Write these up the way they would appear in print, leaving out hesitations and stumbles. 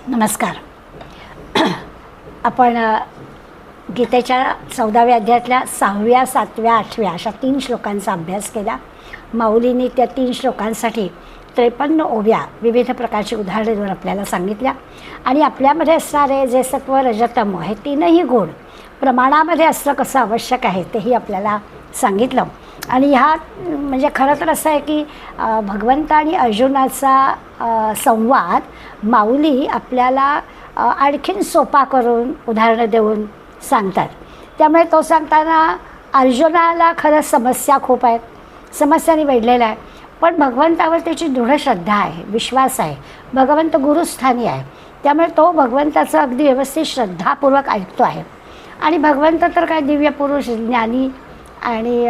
नमस्कार. आपण गीतेच्या 14व्या अध्यायातल्या 6व्या, 7व्या, 8व्या अशा 3 श्लोकांचा अभ्यास केला. माऊलींनी त्या 3 श्लोकांसाठी 53 ओव्या विविध प्रकारची उदाहरणे देऊन आपल्याला सांगितल्या. आणि आपल्यामध्ये असणारे जे सत्व, रजतम हे 3ही गुण प्रमाणामध्ये असणं कसं आवश्यक आहे तेही आपल्याला सांगितलं. आणि ह्या म्हणजे खरं तर असं आहे की भगवंत आणि अर्जुनाचा संवाद माऊली आपल्याला आणखीन सोपा करून उदाहरणं देऊन सांगतात. त्यामुळे तो सांगताना अर्जुनाला खरं समस्या खूप आहेत, समस्यांनी वेढलेला आहे, पण भगवंतावर त्याची दृढ श्रद्धा आहे, विश्वास आहे, भगवंत गुरुस्थानी आहे. त्यामुळे तो भगवंताचं अगदी व्यवस्थित श्रद्धापूर्वक ऐकतो आहे. आणि भगवंत तर काय दिव्य पुरुष, ज्ञानी आणि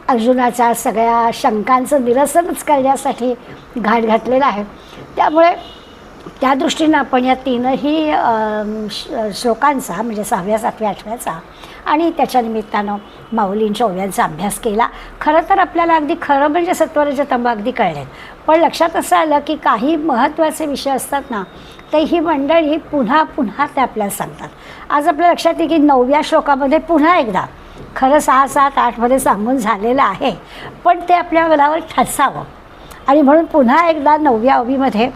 अर्जुनाच्या सगळ्या शंकांचं निरसनच करण्यासाठी घाट घातलेला आहे. त्यामुळे त्या दृष्टीनं आपण या 3ही श्लोकांचा म्हणजे 6व्या, 7व्या, 8व्याचा आणि त्याच्या निमित्तानं माऊलींच्या ओव्यांचा अभ्यास केला. खरं तर आपल्याला अगदी खरं म्हणजे सत्वरजतम अगदी कळले, पण लक्षात असं आलं की काही महत्त्वाचे विषय असतात ना, ते ही मंडळी पुन्हा पुन्हा ते आपल्याला सांगतात. आज आपल्या लक्षात येईल की 9व्या श्लोकामध्ये पुन्हा एकदा खरं 6, 7, 8मध्ये सांगून झालेलं आहे, पण ते आपल्या मनावर ठसावं आणि म्हणून पुन्हा एकदा 9व्या ओवीमध्ये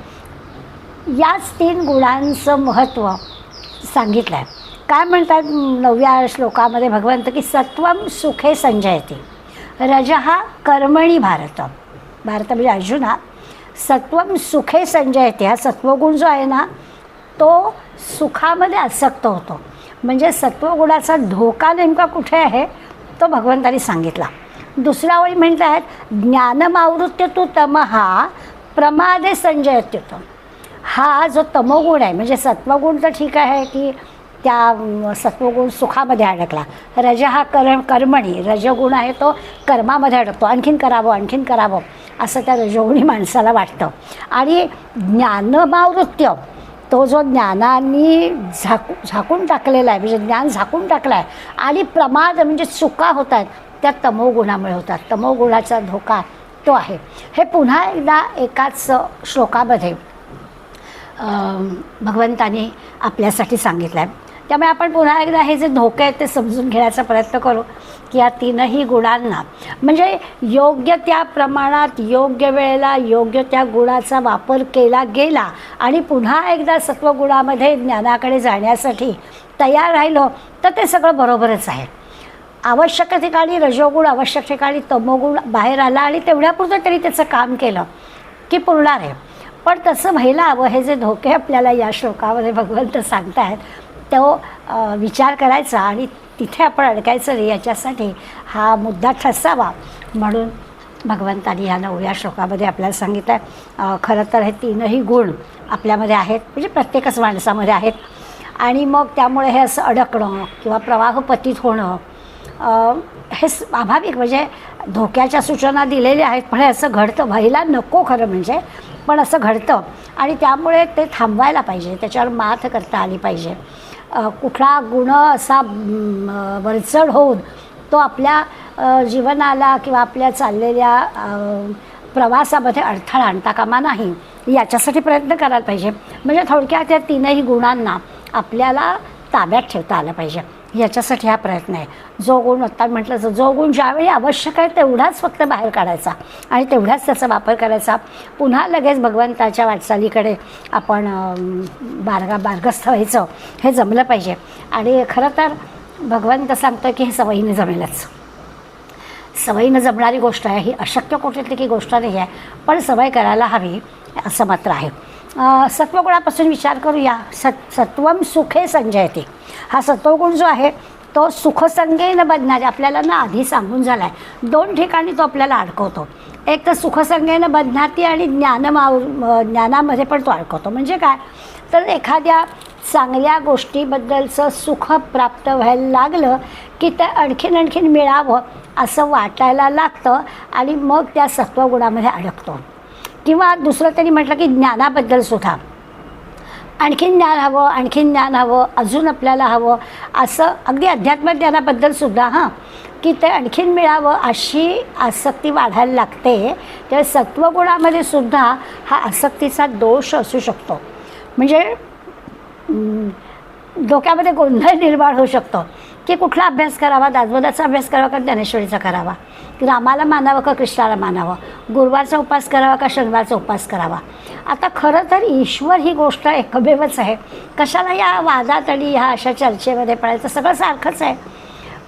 याच 3 गुणांचं महत्त्व सांगितलं आहे. काय म्हणतात 9व्या श्लोकामध्ये भगवंत की सत्वम सुखे संजयते, रजः कर्मणी भारत. भारत म्हणजे अर्जुना, सत्वम सुखे संजयते. हा सत्वगुण जो आहे ना तो सुखामध्ये आसक्त होतो. म्हणजे सत्वगुणाचा धोका नेमका कुठे आहे तो भगवंतांनी सांगितला. दुसऱ्या ओळी म्हणतात ज्ञानमावृत्य तू तमहा प्रमादे संजयत्युत. हा जो तमोगुण आहे म्हणजे सत्वगुण तर ठीक आहे की त्या सत्वगुण सुखामध्ये अडकला, रज हा कर्मणी, रजगुण आहे तो कर्मामध्ये अडकतो, आणखीन करावं असं त्या रजोगुणी माणसाला वाटतं. आणि ज्ञानमावृत्य तो जो ज्ञानाने झाकून टाकलेला आहे, म्हणजे ज्ञान झाकून टाकला आहे, आणि प्रमाद म्हणजे चुका होत आहेत त्या तमोगुणामुळे होतात. तमोगुणाचा धोका तो आहे. हे पुन्हा एकदा एकाच श्लोकामध्ये भगवंताने आपल्यासाठी सांगितलं आहे. त्यामुळे आपण पुन्हा एकदा हे जे धोके आहेत ते समजून घेण्याचा प्रयत्न करू की या 3ही गुणांना म्हणजे योग्य त्या प्रमाणात, योग्य वेळेला, योग्य त्या गुणाचा वापर केला गेला आणि पुन्हा एकदा सत्वगुणामध्ये ज्ञानाकडे जाण्यासाठी तयार राहिलो तर ते सगळं बरोबरच आहे. आवश्यक ठिकाणी रजोगुण, आवश्यक ठिकाणी तमोगुण बाहेर आला आणि तेवढ्यापुरतं तरी त्याचं काम केलं की पुरणार आहे. पण तसं व्हायला हवं. हे जे धोके आपल्याला या श्लोकामध्ये भगवंत सांगत आहेत तो विचार करायचा आणि तिथे आपण अडकायचं नाही, याच्यासाठी हा मुद्दा ठसावा म्हणून भगवंतांनी ह्या 9व्या श्लोकामध्ये आपल्याला सांगितलं आहे. खरं तर हे 3ही गुण आपल्यामध्ये आहेत, म्हणजे प्रत्येकच माणसामध्ये आहेत. आणि मग त्यामुळे हे असं अडकणं किंवा प्रवाहपतीत होणं हे स्वाभाविक, म्हणजे धोक्याच्या सूचना दिलेल्या आहेत, पण हे असं घडतं, व्हायला नको खरं म्हणजे, पण असं घडतं. आणि त्यामुळे ते थांबवायला पाहिजे, त्याच्यावर मात करता आली पाहिजे. कुठला गुण असा वरचढ होऊन तो आपल्या जीवनाला किंवा आपल्या चाललेल्या प्रवासामध्ये अडथळा आणता कामा नाही, याच्यासाठी प्रयत्न करायला पाहिजे. म्हणजे थोडक्यात या 3ही गुणांना आपल्याला ताब्यात ठेवता आलं पाहिजे, याच्यासाठी हा प्रयत्न आहे. जो गुण आत्ता म्हटलं तर जो गुण ज्यावेळी आवश्यक आहे तेवढाच फक्त बाहेर काढायचा आणि तेवढाच त्याचा वापर करायचा. पुन्हा लगेच भगवंताच्या वाटचालीकडे आपण बारगस्थ व्हायचं हे जमलं पाहिजे. आणि खरं तर भगवंत सांगतो की हे सवयीने जमेलच. सवयीनं जमणारी गोष्ट आहे, ही अशक्य कुठली की गोष्ट नाही आहे, पण सवय करायला हवी असं मात्र आहे. सत्वगुणापासून विचार करूया. सत्वम सुखे संजयते. हा सत्वगुण जो आहे तो सुखसंगेनं बदनारे, आपल्याला ना आधी सांगून झाला आहे 2 ठिकाणी तो आपल्याला अडकवतो. एक तर सुखसंगेनं बदनाती आणि ज्ञानामध्ये पण तो अडकवतो. म्हणजे काय तर एखाद्या चांगल्या गोष्टीबद्दलचं सुख प्राप्त व्हायला लागलं की ते आणखीन मिळावं असं वाटायला लागतं आणि मग त्या सत्वगुणामध्ये अडकतो. किंवा दुसरं त्यांनी म्हटलं की ज्ञानाबद्दलसुद्धा आणखीन ज्ञान हवं, अजून आपल्याला हवं असं, अगदी अध्यात्म ज्ञानाबद्दलसुद्धा की ते आणखीन मिळावं अशी आसक्ती वाढायला लागते. तर सत्वगुणामध्ये सुद्धा हा आसक्तीचा दोष असू शकतो. म्हणजे डोक्यामध्ये गोंधळ निर्माण होऊ शकतो की कुठला अभ्यास करावा, दासबोधाचा अभ्यास करावा का ज्ञानेश्वरीचा करावा, की रामाला मानावं का कृष्णाला मानावं, गुरुवारचा उपास करावा का शनिवारचा उपास करावा. आता खरं तर ईश्वर ही गोष्ट एकमेवच आहे. कशाला या वादात आणि ह्या अशा चर्चेमध्ये पडायचं, सगळं सारखंच आहे.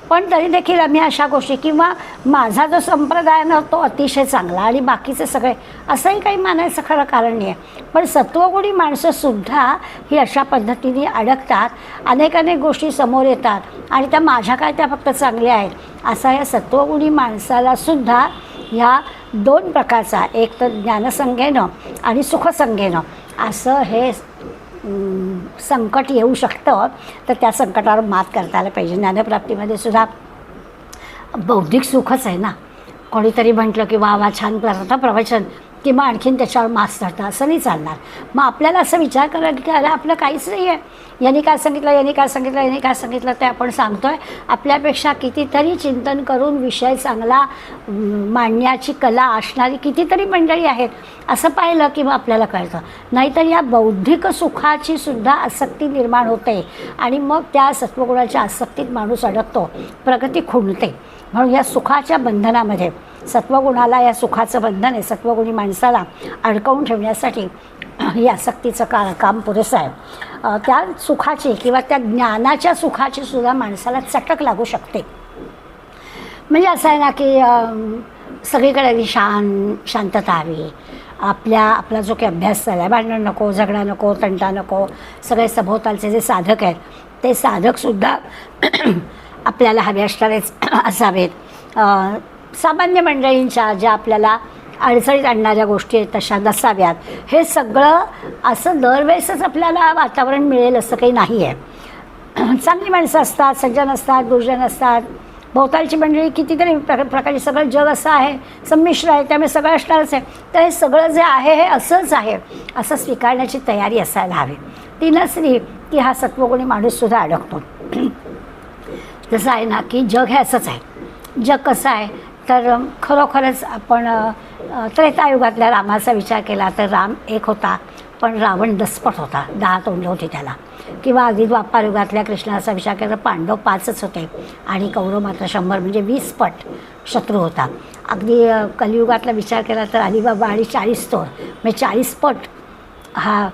पण तरी देखील आम्ही अशा गोष्टी किंवा माझा जो संप्रदाय ना तो अतिशय चांगला आणि बाकीचे सगळे असंही काही मानायचं खरं कारण नाही आहे. पण सत्वगुणी माणसंसुद्धा ही अशा पद्धतीने अडकतात, अनेक गोष्टी समोर येतात आणि त्या माझ्या काय त्या फक्त चांगल्या आहेत असा या सत्वगुणी माणसालासुद्धा ह्या दोन प्रकारचा, एक तर ज्ञानसंगेनं आणि सुखसंगेनं असं हे संकट येऊ शकतं. तर त्या संकटावर मात करता आलं पाहिजे. ज्ञानप्राप्तीमध्ये सुद्धा बौद्धिक सुखच आहे ना. कोणीतरी म्हटलं की वा वा छान करता प्रवचन किंवा आणखीन त्याच्यावर मात चढता असं नाही चालणार. मग आपल्याला असं विचार करायला की अरे आपलं काहीच नाही आहे, यांनी काय सांगितलं, यांनी काय सांगितलं, यांनी काय सांगितलं ते आपण सांगतो आहे. आपल्यापेक्षा कितीतरी चिंतन करून विषय चांगला मांडण्याची कला असणारी कितीतरी मंडळी आहेत असं पाहिलं की मग आपल्याला कळतं. नाहीतर या बौद्धिक सुखाची सुद्धा आसक्ती निर्माण होते आणि मग त्या सत्वगुणाच्या आसक्तीत माणूस अडकतो, प्रगती खुंटते. म्हणून या सुखाच्या बंधनामध्ये सत्वगुणाला, या सुखाचं बंधन आहे सत्वगुणी माणसाला अडकवून ठेवण्यासाठी ही आसक्तीचं काम पुरेसं आहे. त्या सुखाची किंवा त्या ज्ञानाच्या सुखाची सुद्धा माणसाला चटक लागू शकते. म्हणजे असं आहे ना की सगळीकडे शांतता हवी. आपला जो काही अभ्यास चालला आहे, भांडण नको, झगडा नको, तंटा नको. सगळे सभोवतालचे जे साधक आहेत ते साधकसुद्धा आपल्याला हवे असणारेच असावेत. सामान्य मंडळींच्या ज्या आपल्याला अडचणीत आणणाऱ्या गोष्टी आहेत तशा नसाव्यात. हे सगळं असं दरवेळेसच आपल्याला वातावरण मिळेल असं काही नाही आहे. चांगली माणसं असतात, सज्जन असतात, गुरुजन असतात, भोवतालची मंडळी कितीतरी प्रकारची, सगळं जग असं आहे, संमिश्र आहे, त्यामुळे सगळं असणारच आहे. तर हे सगळं जे आहे हे असंच आहे असं स्वीकारण्याची तयारी असायला हवी. ती नसली की हा सत्वगुणी माणूससुद्धा अडकतो. जसं आहे ना की जग हे असंच आहे. जग कसं आहे तर खरोखरच आपण त्रेतायुगातल्या रामाचा विचार केला तर राम एक होता पण रावण दसपट होता, 10 तोंड होती त्याला. किंवा अगदी द्वापारयुगातल्या कृष्णाचा विचार केला तर पांडव 5च होते आणि कौरव मात्र 100 म्हणजे 20 पट शत्रू होता. अगदी कलियुगातला विचार केला तर अलिबाबा आणि 40 तोर म्हणजे 40 पट हा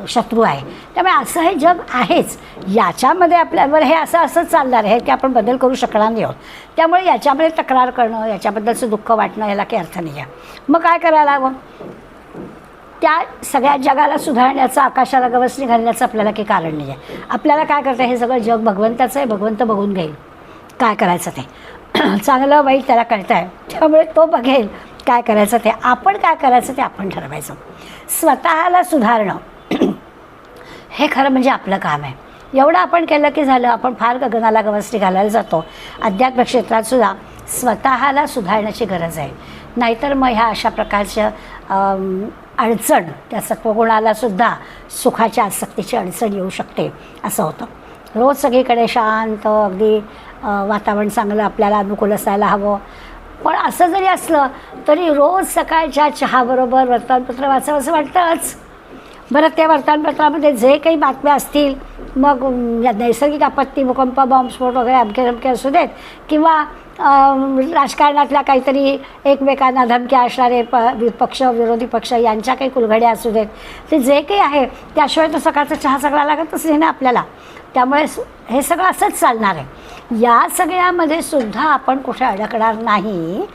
शत्रू आहे. त्यामुळे असं हे जग आहेच. याच्यामध्ये आपल्यावर हे असंच चालणार आहे की आपण बदल करू शकणार नाही आहोत. त्यामुळे याच्यामध्ये तक्रार करणं, याच्याबद्दलचं दुःख वाटणं याला काही अर्थ नाही आहे. मग काय करायला हवं? त्या सगळ्या जगाला सुधारण्याचं, आकाशाला गवसणी घालण्याचं आपल्याला काही कारण नाही आहे. आपल्याला काय करतं, हे सगळं जग भगवंताचं आहे, भगवंत बघून घेईल काय करायचं ते. चांगलं वाईट त्याला कळतं आहे, त्यामुळे तो बघेल काय करायचं ते. आपण काय करायचं ते आपण ठरवायचं. स्वतःला सुधारणं हे खरं म्हणजे आपलं काम आहे. एवढं आपण केलं की झालं. आपण फार गगनाला गवसणी घालायला जातो. अध्यात्म क्षेत्रात सुद्धा स्वतःला सुधारण्याची गरज आहे. नाहीतर मग ह्या अशा प्रकारच्या अडचण, त्या सत्वगुणालासुद्धा सुखाच्या आसक्तीची अडचण येऊ शकते असं होतं. रोज सगळीकडे शांत, अगदी वातावरण चांगलं आपल्याला अनुकूल असायला हवं. पण असं जरी असलं तरी रोज सकाळच्या चहाबरोबर वर्तमानपत्र वाचावं असं वाटतंच. बरं, त्या वर्तमानपत्रामध्ये जे काही बातम्या असतील, मग नैसर्गिक आपत्ती, भूकंप, बॉम्बस्फोट वगैरे अमके असू देत किंवा राजकारणातल्या काहीतरी एकमेकांना धमक्या असणारे पक्ष, विरोधी पक्ष यांच्या काही कुलघड्या असू देत, ते जे काही आहे त्याशिवाय तो सकाळचा चहा सगळा लागतच नाही ना आपल्याला. त्यामुळे हे सगळं असंच चालणार आहे. या सगळ्यामध्ये सुद्धा आपण कुठे अडकणार नाही.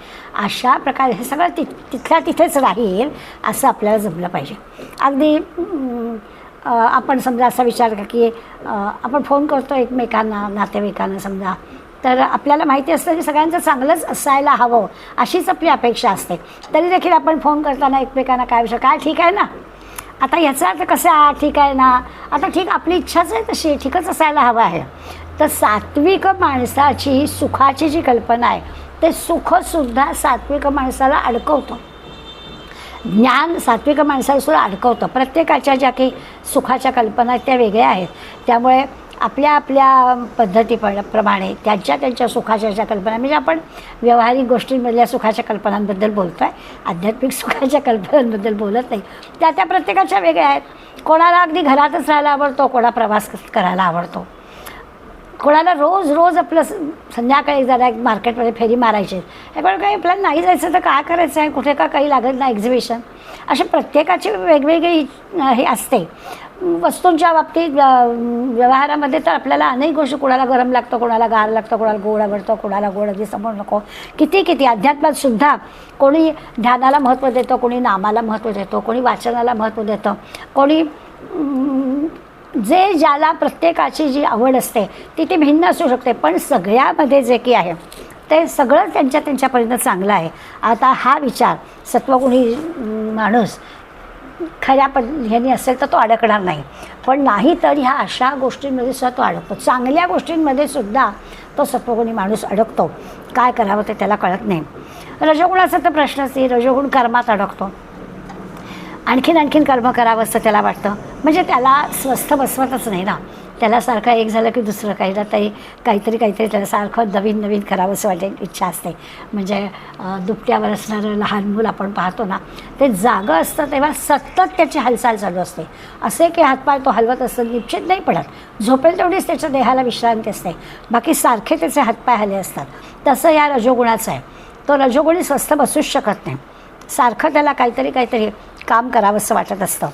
अशा प्रकारे हे सगळं तिथल्या तिथेच राहील असं आपल्याला जमलं पाहिजे. अगदी आपण समजा असा विचार करा की आपण फोन करतो एकमेकांना, नातेवाईकांना समजा, तर आपल्याला माहिती असतं की सगळ्यांचं चांगलंच असायला हवं अशीच आपली अपेक्षा असते. तरी देखील आपण फोन करताना एकमेकांना काय विषय, काय ठीक आहे ना, आता याचा अर्थ कसं आहे, ठीक आहे ना, आता ठीक आपली इच्छाच आहे तशी, ठीकच असायला हवं आहे. तर सात्विक माणसाची सुखाची जी कल्पना आहे ते सुखसुद्धा सात्विक माणसाला अडकवतं. ज्ञान सात्विक माणसाला सुद्धा अडकवतं. प्रत्येकाच्या ज्या काही सुखाच्या कल्पना आहेत त्या वेगळ्या आहेत. त्यामुळे आपल्या आपल्या प्रमाणे त्यांच्या सुखाच्या कल्पना, म्हणजे आपण व्यावहारिक गोष्टींमधल्या सुखाच्या कल्पनांबद्दल बोलतो आहे, आध्यात्मिक सुखाच्या कल्पनांबद्दल बोलत नाही. त्या प्रत्येकाच्या वेगळ्या आहेत. कोणाला अगदी घरातच राहायला आवडतो, कोणा प्रवास करायला आवडतो, कोणाला रोज रोज आपलं संध्याकाळी जरा एक मार्केटमध्ये फेरी मारायची आहे, पण काही आपल्याला नाही जायचं तर काय करायचं आहे, कुठे का काही लागत नाही एक्झिबिशन. अशी प्रत्येकाची वेगवेगळी हे असते. वस्तूंच्या बाबतीत व्यवहारामध्ये तर आपल्याला अनेक गोष्टी, कोणाला गरम लागतं, कोणाला गार लागतं, कोणाला गोड आवडतं, कोणाला गोड अगदी समोर नको, किती अध्यात्मात सुद्धा कोणी ध्यानाला महत्त्व देतं, कोणी नामाला महत्त्व देतं, कोणी वाचनाला महत्त्व देतं, कोणी जे ज्याला प्रत्येकाची जी आवड असते ती भिन्न असू शकते, पण सगळ्यामध्ये जे की आहे ते सगळं त्यांच्यापर्यंत चांगलं आहे. आता हा विचार सत्वगुणी माणूस खऱ्या ह्यानी असेल तर तो अडकणार नाही, पण नाही तर ह्या अशा गोष्टींमध्ये सुद्धा तो अडकतो. चांगल्या गोष्टींमध्ये सुद्धा तो सत्वगुणी माणूस अडकतो. काय करावं ते त्याला कळत नाही. रजोगुणाचा तर प्रश्नच नाही. रजोगुण कर्मात अडकतो. आणखीन कर्म करावं असं त्याला वाटतं, म्हणजे त्याला स्वस्थ बसवतच नाही ना. त्याला सारखं एक झालं की दुसरं काहीतरी त्याला सारखं नवीन करावं असं वाटेल इच्छा असते. म्हणजे दुपट्यावर असणारं लहान मूल आपण पाहतो ना, ते जागं असतं तेव्हा सतत त्याची हालचाल चालू असते. असे की हातपाय तो हलवत असतं, निश्चित नाही पडत. झोपेल तेवढीच त्याच्या देहाला विश्रांती असते, बाकी सारखे त्याचे हातपाय हले असतात. तसं या रजोगुणाचं आहे. तो रजोगुणी स्वस्थ बसूच शकत नाही. सारखं त्याला काहीतरी काम करावं असं वाटत असतं.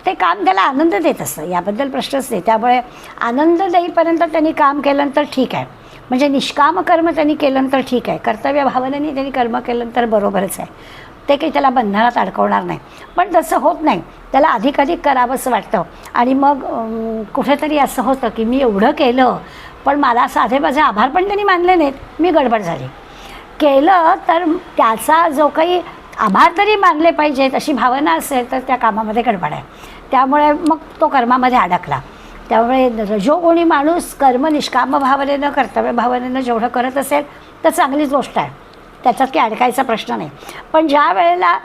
ते काम त्याला आनंद देत असतं, याबद्दल प्रश्नच नाही. त्यामुळे आनंद देईपर्यंत त्यांनी काम केलं तर ठीक आहे. म्हणजे निष्काम कर्म त्यांनी केलं तर ठीक आहे, कर्तव्य भावनेने त्यांनी कर्म केलं तर बरोबरच आहे. ते काही त्याला बंधनात अडकवणार नाही. पण तसं होत नाही. त्याला अधिक करावं असं वाटतं. आणि मग कुठेतरी असं होतं की मी एवढं केलं, पण मला साधे माझे आभार पण त्यांनी मानले नाहीत, मी गडबड झाली. केलं तर त्याचा जो काही आभार तरी मानले पाहिजेत अशी भावना असेल तर त्या कामामध्ये गडबड आहे. त्यामुळे मग तो कर्मामध्ये अडकला. त्यामुळे रजोगुणी माणूस कर्म निष्काम भावनेनं, कर्तव्य भावनेनं जेवढं करत असेल तर चांगलीच गोष्ट आहे, त्याच्यात काही अडकायचा प्रश्न नाही. पण ज्या वेळेला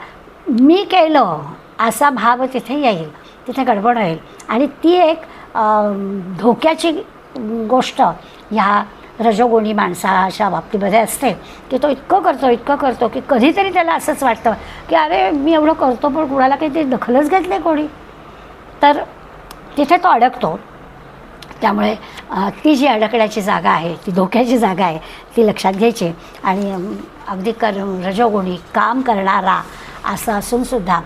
मी केलं असा भाव तिथे येईल, तिथे गडबड होईल. आणि ती एक धोक्याची गोष्ट ह्या रजोगुणी माणसाच्या बाबतीमध्ये असते की तो इतकं करतो की कधीतरी त्याला असंच वाटतं की अरे मी एवढं करतो पण कुणाला काही ते दखलच घेतले कोणी, तर तिथे तो अडकतो. त्यामुळे ती जी अडकण्याची जागा आहे, ती धोक्याची जागा आहे, ती लक्षात घ्यायची. आणि अगदी रजोगुणी काम करणारा असं असूनसुद्धा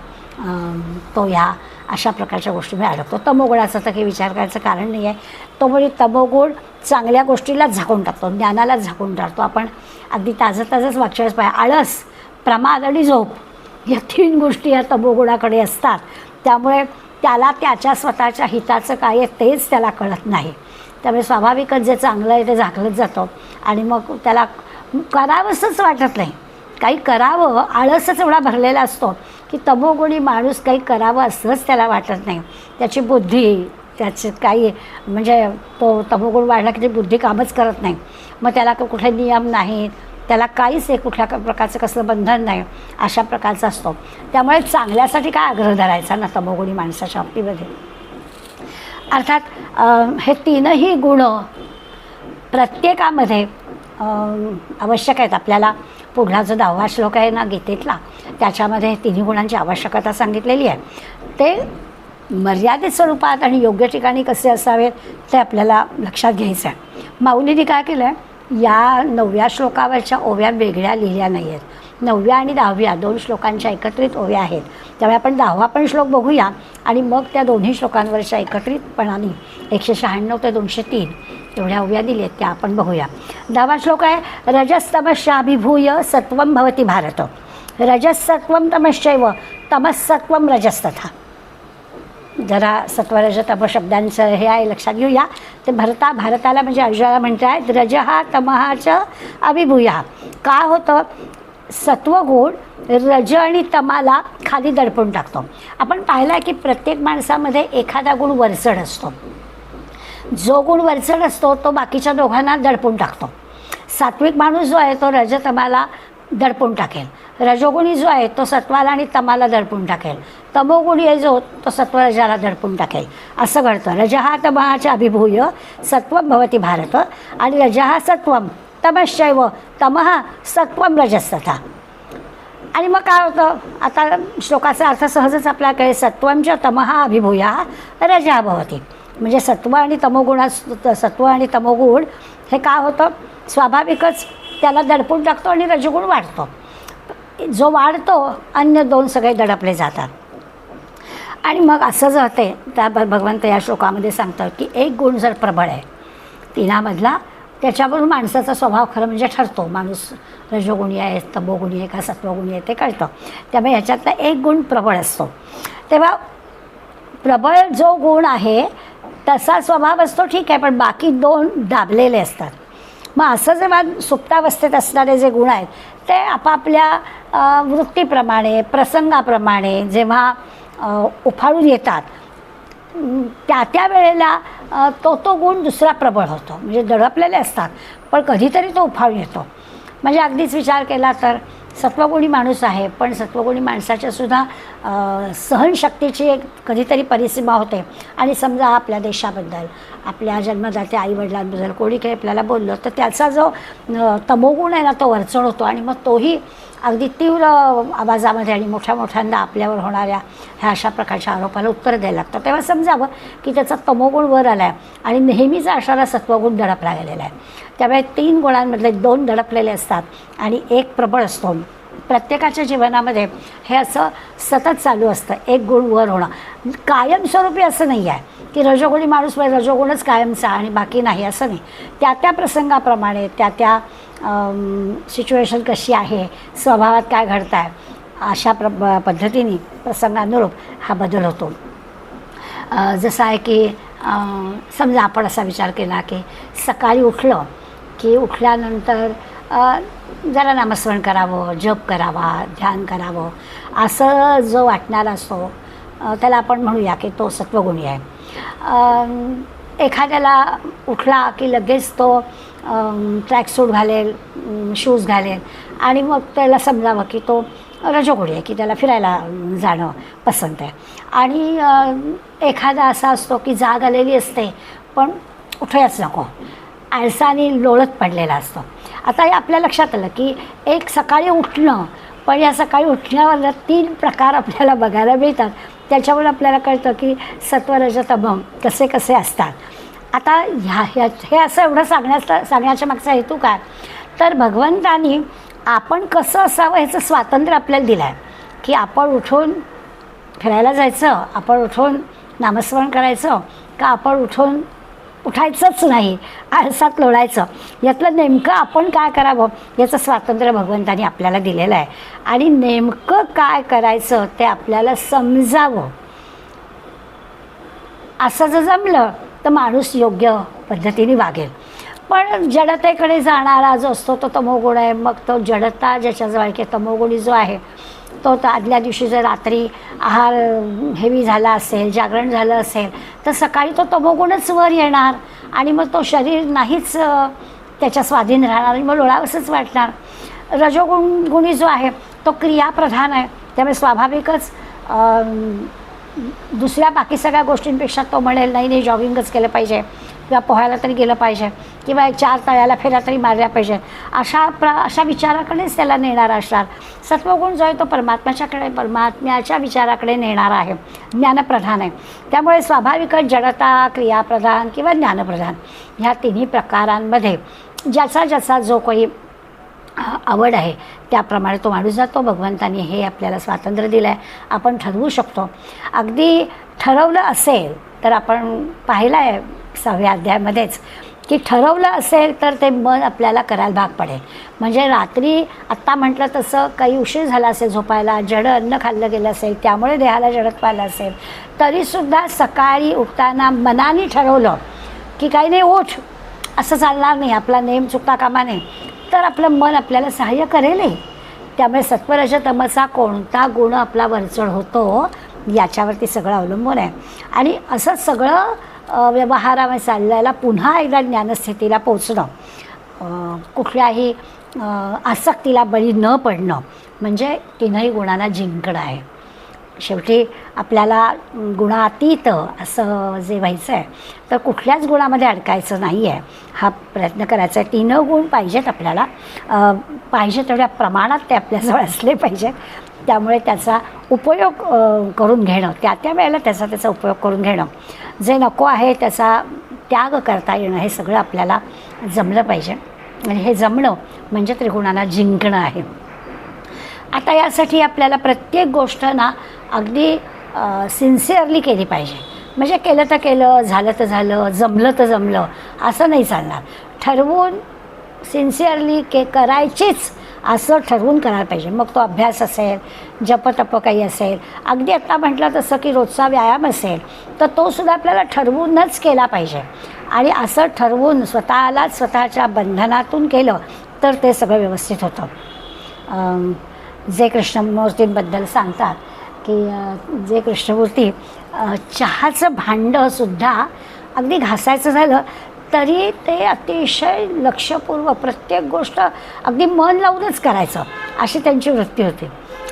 तो ह्या अशा प्रकारच्या गोष्टीमध्ये अडकतो. तमोगुणाचा तर काही विचार करायचं कारण नाही आहे. तो म्हणजे तमोगुण चांगल्या गोष्टीलाच झाकून टाकतो, ज्ञानालाच झाकून टाकतो. आपण अगदी ताजंच मागच्या वेळेस पाहिजे, आळस, प्रमाद आणि झोप या 3 गोष्टी या तमोगुणाकडे असतात. त्यामुळे त्याला त्याच्या स्वतःच्या हिताचं काय आहे तेच त्याला कळत नाही. त्यामुळे स्वाभाविकच जे चांगलं आहे ते झाकलंच जातं आणि मग त्याला करावंसंच वाटत नाही. काही करावं, आळसच एवढा भरलेला असतो की तमोगुणी माणूस काही करावं असंच त्याला वाटत नाही. त्याची बुद्धी, त्याचे काही म्हणजे तो तमोगुण वाढला की ती बुद्धी कामच करत नाही. मग त्याला कुठले नियम नाहीत, त्याला काहीच कुठल्या प्रकारचं कसलं बंधन नाही, अशा प्रकारचा असतो. त्यामुळे चांगल्यासाठी काय आग्रह धरायचा ना तमोगुणी माणसाच्या बाबतीमध्ये. अर्थात हे 3ही गुण प्रत्येकामध्ये आवश्यक आहेत. आपल्याला पुढला जो 10वा श्लोक आहे ना गीतेतला, त्याच्यामध्ये 3ही गुणांची आवश्यकता सांगितलेली आहे. ते मर्यादित स्वरूपात आणि योग्य ठिकाणी कसे असावेत ते आपल्याला लक्षात घ्यायचं आहे. माऊलींनी काय केलं आहे, या 9व्या श्लोकावरच्या ओव्या वेगळ्या लिहिल्या नाही आहेत. 9व्या आणि 10व्या 2 श्लोकांच्या एकत्रित ओव्या आहेत. त्यामुळे आपण 10वा पण श्लोक बघूया आणि मग त्या दोन्ही श्लोकांवरच्या एकत्रितपणाने 196 ते 203 एवढ्या ओव्या दिल्या आहेत त्या आपण बघूया. 10वा श्लोक आहे, रजस्तमश्चाभिभूय सत्वं भवति भारत. रजसत्वं तमश्चैव तमसत्वं रजस्तथा. जरा सत्वरज तम शब्दांचं हे आहे, लक्षात घेऊया. ते भारताला म्हणजे अर्जुनाला म्हणतात रजहा तमहाच अभिभूया. का होतं, सत्वगुण रज आणि तमाला खाली दडपून टाकतो. आपण पाहिलं आहे की प्रत्येक माणसामध्ये एखादा गुण वरचढ असतो. जो गुण वरचढ असतो तो बाकीच्या दोघांना दडपून टाकतो. सात्विक माणूस जो आहे तो रजतमाला दडपून टाकेल. रजोगुणी जो आहे तो सत्वाला आणि तमाला दडपून टाकेल. तमोगुणी आहे जो तो सत्वरजाला दडपून टाकेल. असं घडतं. रजहा तमहाच्या अभिभूय सत्वं भवति भारत आणि रजहा सत्वं तमश्चैव तमः सत्वं रजस्तथा. आणि मग काय होतं, आता श्लोकाचा अर्थ सहजच आपल्याला कळेल. सत्वंच तमः अभिभूय रजः भवति. म्हणजे सत्व आणि सत्व आणि तमोगुण हे काय होतं, स्वाभाविकच त्याला दडपून टाकतो आणि रजोगुण वाढतो. जो वाढतो अन्य दोन सगळे दडपले जातात. आणि मग असं जर होते त्या भगवंत या श्लोकामध्ये सांगतात की एक गुण जर प्रबळ आहे तिनामधला, त्याच्यावरून माणसाचा स्वभाव खरं म्हणजे ठरतो. माणूस रजोगुणी आहे, तमोगुणी आहे का सत्वगुणी आहे ते कळतं. त्यामुळे ह्याच्यातला एक गुण प्रबळ असतो. तेव्हा प्रबळ जो गुण आहे तसा स्वभाव असतो, ठीक आहे, पण बाकी दोन दाबलेले असतात. मग असं जेव्हा सुप्तावस्थेत असणारे जे गुण आहेत ते आपापल्या वृत्तीप्रमाणे प्रसंगाप्रमाणे जेव्हा उफाळून येतात त्या वेळेला तो गुण दुसरा प्रबळ होतो. म्हणजे दडपलेले असतात पण कधीतरी तो उफाळून येतो. म्हणजे अगदीच विचार केला तर सत्वगुणी माणूस आहे, पण सत्वगुणी माणसाच्या सुद्धा सहनशक्तीची एक कधीतरी परिसीमा होते. आणि समजा आपल्या देशाबद्दल, आपल्या जन्मदाते आईवडिलांबद्दल कोणी काही आपल्याला बोललं तर त्याचा जो तमोगुण आहे ना तो वरचढ होतो. आणि मग तोही अगदी तीव्र आवाजामध्ये आणि मोठ्यांदा आपल्यावर होणाऱ्या ह्या अशा प्रकारच्या आरोपाला उत्तर द्यायला लागतं. तेव्हा समजावं की त्याचा तमोगुण वर आला आहे आणि नेहमीचा असणारा सत्वगुण दडपला गेलेला आहे. त्यामुळे 3 गुणांमधले 2 दडपलेले असतात आणि एक प्रबळ असतो. प्रत्येकाच्या जीवनामध्ये हे असं सतत चालू असतं, एक गुण वर होणं. कायमस्वरूपी असं नाही आहे की रजोगुणी माणूस रजोगुणच कायमचा आणि बाकी नाही, असं नाही. त्या प्रसंगाप्रमाणे त्या सिच्युएशन कशी आहे, स्वभावात काय घडत आहे, अशा पद्धतीने प्रसंगानुरूप हा बदल होतो. जसं आहे की समजा आपण असा विचार केला की सकाळी उठलं की उठल्यानंतर जरा नामस्मरण करावं, जप करावा, ध्यान करावं, असं जो वाटणारा असतो त्याला आपण म्हणूया की तो सत्वगुणी आहे. एखाद्याला उठला की लगेच तो ट्रॅकसूट घालेल, शूज घालेल आणि मग त्याला समजावं की तो रजोगुणी आहे, की त्याला फिरायला जाणं पसंत आहे. आणि एखादा असा असतो की जाग आलेली असते पण उठायच नको, आळसाने लोळत पडलेला असतो. आता हे आपल्या लक्षात आलं की एक सकाळी उठणं, पण या सकाळी उठण्यावर 3 प्रकार आपल्याला बघायला मिळतात. त्याच्यावर आपल्याला कळतं की सत्व रज तम कसे कसे असतात. आता हे असं एवढं सांगण्याच्या मागचा हेतू काय, तर भगवंतानी आपण कसं असावं ह्याचं स्वातंत्र्य आपल्याला दिलं आहे. की आपण उठून फिरायला जायचं, आपण उठून नामस्मरण करायचं का आपण उठून उठायचंच नाही, आळसात लोळायचं, यातलं नेमकं आपण काय करावं याचं स्वातंत्र्य भगवंतानी आपल्याला दिलेलं आहे. आणि नेमकं काय करायचं ते आपल्याला समजावं, असं जर जमलं तर माणूस योग्य पद्धतीने वागेल. पण जडतेकडे जाणारा जो असतो तो तमोगुण आहे. मग तो जडता ज्याच्याजवळ की तमोगुणी जो आहे तो आदल्या दिवशी जर रात्री आहार हेवी झाला असेल, जागरण झालं असेल तर सकाळी तो तमोगुणच वर येणार आणि मग तो शरीर नाहीच त्याच्या स्वाधीन राहणार आणि मग लोळावंसंच वाटणार. रजोगुणी जो आहे तो क्रियाप्रधान आहे. त्यामुळे स्वाभाविकच दुसऱ्या बाकी सगळ्या गोष्टींपेक्षा तो म्हणेल नाही जॉगिंगच केलं पाहिजे किंवा पोहायला तरी गेलं पाहिजे किंवा 4 तळ्याला फेऱ्या तरी मारल्या पाहिजे, अशा विचाराकडेच त्याला नेणारा असणार. सत्वगुण जो आहे तो परमात्म्याच्या विचाराकडे नेणारा आहे, ज्ञानप्रधान आहे. त्यामुळे स्वाभाविकच जडता, क्रियाप्रधान किंवा ज्ञानप्रधान ह्या 3ही प्रकारांमध्ये ज्याचा जो काही आवड आहे त्याप्रमाणे तो माणूस जातो. भगवंतानी हे आपल्याला स्वातंत्र्य दिलं आहे, आपण ठरवू शकतो. अगदी ठरवलं असेल तर आपण पाहिलं आहे 6व्या अध्यायामध्येच की ठरवलं असेल तर ते मन आपल्याला करायला भाग पडेल. म्हणजे रात्री आत्ता म्हटलं तसं काही उशीर झाला असेल झोपायला, जड अन्न खाल्लं गेलं असेल त्यामुळे देहाला जडत पाहिलं असेल तरीसुद्धा सकाळी उठताना मनाने ठरवलं की काही नाही उठ, असं चालणार नाही, आपला नेम चुकता कामा नये, तर आपलं मन आपल्याला सहाय्य करेलही. त्यामुळे सत्वरज तमसा कोणता गुण आपला वरचढ होतो याच्यावरती सगळं अवलंबून आहे. आणि असं सगळं व्यवहारामध्ये चालल्याला पुन्हा एकदा ज्ञानस्थितीला पोचणं, कुठल्याही आसक्तीला बळी न पडणं म्हणजे 3ही गुणांना जिंकणं आहे. शेवटी आपल्याला गुणातीत असं जे व्हायचं आहे तर कुठल्याच गुणामध्ये अडकायचं नाही आहे, हा प्रयत्न करायचा आहे. 3 गुण पाहिजेत आपल्याला, पाहिजे तेवढ्या प्रमाणात ते आपल्याजवळ असले पाहिजेत. त्यामुळे त्याचा उपयोग करून घेणं, त्या वेळेला त्याचा उपयोग करून घेणं, जे नको आहे त्याचा त्याग करता येणं, हे सगळं आपल्याला जमलं पाहिजे. आणि हे जमणं म्हणजे त्रिगुणांना जिंकणं आहे. आता यासाठी आपल्याला प्रत्येक गोष्ट ना अगदी सिन्सिअरली केली पाहिजे. म्हणजे केलं तर केलं, झालं तर झालं, जमलं तर जमलं असं नाही चालणार. ठरवून सिन्सिअरली करायचीच असं ठरवून करायला पाहिजे. मग तो अभ्यास असेल, जपतप काही असेल, अगदी आत्ता म्हटलं तसं की रोजचा व्यायाम असेल तर तोसुद्धा आपल्याला ठरवूनच केला पाहिजे. आणि असं ठरवून स्वतःलाच स्वतःच्या बंधनातून केलं तर ते सगळं व्यवस्थित होतं. जे कृष्णमूर्तींबद्दल सांगतात की जे कृष्णमूर्ती चहाचं भांडंसुद्धा अगदी घासायचं झालं तरी ते अतिशय लक्षपूर्वक प्रत्येक गोष्ट अगदी मन लावूनच करायचं, अशी त्यांची वृत्ती होती.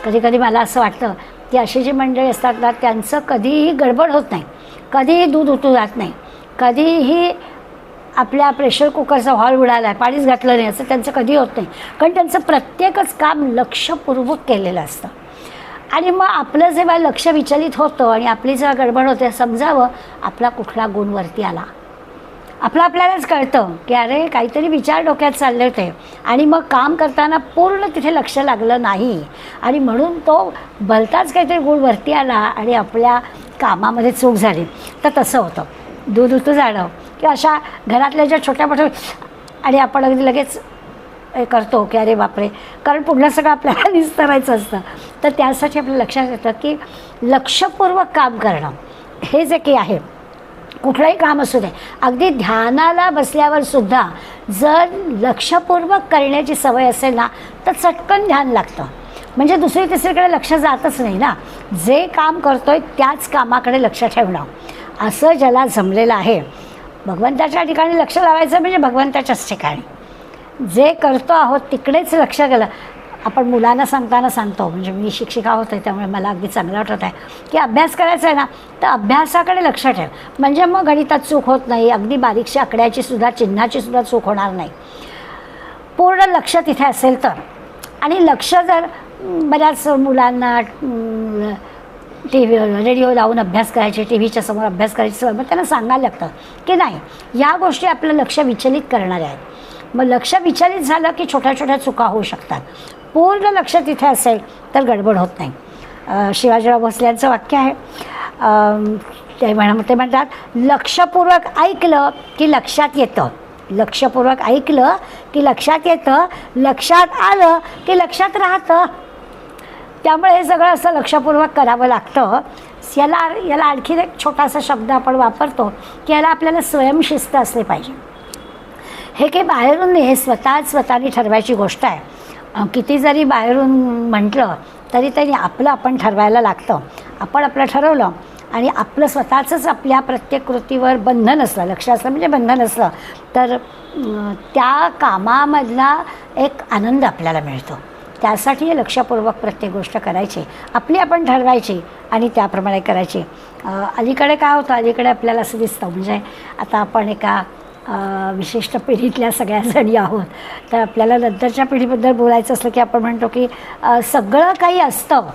कधी कधी मला असं वाटतं की अशी जी मंडळी असतात ना त्यांचं कधीही गडबड होत नाही, कधीही दूध उतू जात नाही, कधीही आपल्या प्रेशर कुकरचा हॉल उडाला आहे, पाणीच घातलं नाही असं त्यांचं कधी होत नाही. कारण त्यांचं प्रत्येकच काम लक्षपूर्वक केलेलं असतं. आणि मग आपलं जेव्हा लक्ष विचलित होतं आणि आपली जेव्हा गडबड होते समजावं आपला कुठला गुण वरती आला. आपल्यालाच कळतं की अरे काहीतरी विचार डोक्यात चालले होते आणि मग काम करताना पूर्ण तिथे लक्ष लागलं नाही आणि म्हणून तो भलताच काहीतरी गुण वरती आला आणि आपल्या कामामध्ये चूक झाली. तर तसं होतं दूध उतू जाणं की अशा घरातल्या ज्या छोट्या मोठ्या आणि आपण अगदी लगेच करतो की अरे बापरे, कारण पुढलं सगळं आपल्याला निस्तरायचं असतं. तर त्यासाठी आपल्या लक्षात येतं की लक्षपूर्वक काम करणं हे जे काही आहे, कुठलंही काम असू दे, अगदी ध्यानाला बसल्यावर सुद्धा जर लक्षपूर्वक करण्याची सवय असेल ना तर चटकन ध्यान लागतं. म्हणजे दुसरी तिसरीकडे लक्ष जातच नाही ना, जे काम करतोय त्याच कामाकडे लक्ष ठेवणं असं ज्याला जमलेलं आहे. भगवंताच्या ठिकाणी लक्ष लावायचं म्हणजे भगवंताच्याच ठिकाणी जे करतो आहोत तिकडेच लक्ष गेलं. आपण मुलांना सांगताना सांगतो, म्हणजे मी शिक्षिका होते त्यामुळे मला अगदी चांगलं वाटत आहे की अभ्यास करायचा आहे ना तर अभ्यासाकडे लक्ष ठेव, म्हणजे मग गणितात चूक होत नाही, अगदी बारीकशा आकड्याची सुद्धा चिन्हाची सुद्धा चूक होणार नाही. पूर्ण लक्ष तिथे असेल तर. आणि लक्ष जर बऱ्याच मुलांना रेडिओ लावून अभ्यास करायचे, टी व्हीच्या समोर अभ्यास करायची सवय, मग त्यांना सांगायला लागतं की नाही या गोष्टी आपलं लक्ष विचलित करणाऱ्या आहेत. मग लक्ष विचलित झालं की छोट्या छोट्या चुका होऊ शकतात. पूर्ण लक्ष तिथे असेल तर गडबड होत नाही. शिवाजीराव भोसले यांचं वाक्य आहे, ते म्हणतात लक्षपूर्वक ऐकलं की लक्षात येतं, लक्षपूर्वक ऐकलं की लक्षात येतं, लक्षात आलं की लक्षात राहतं. त्यामुळे हे सगळं असं लक्षपूर्वक करावं लागतं. याला आणखीन एक छोटासा शब्द आपण वापरतो की याला आपल्याला स्वयंशिस्त असली पाहिजे. हे काही बाहेरून नाही, हे स्वतःने ठरवायची गोष्ट आहे. किती जरी बाहेरून म्हटलं तरी आपलं आपण ठरवायला लागतं. आपण आपलं ठरवलं आणि आपलं स्वतःचंच आपल्या प्रत्येक कृतीवर बंधन असलं, लक्ष असलं म्हणजे बंधन असलं तर त्या कामामधला एक आनंद आपल्याला मिळतो. त्यासाठी लक्षपूर्वक प्रत्येक गोष्ट करायची, आपली आपण ठरवायची आणि त्याप्रमाणे करायची. अलीकडे काय होतं, अलीकडे आपल्याला असं दिसतं, म्हणजे आता आपण एका विशिष्ट पिढीतल्या सगळ्याजणी आहोत तर आपल्याला नंतरच्या पिढीबद्दल बोलायचं असलं की आपण म्हणतो की सगळं काही असतं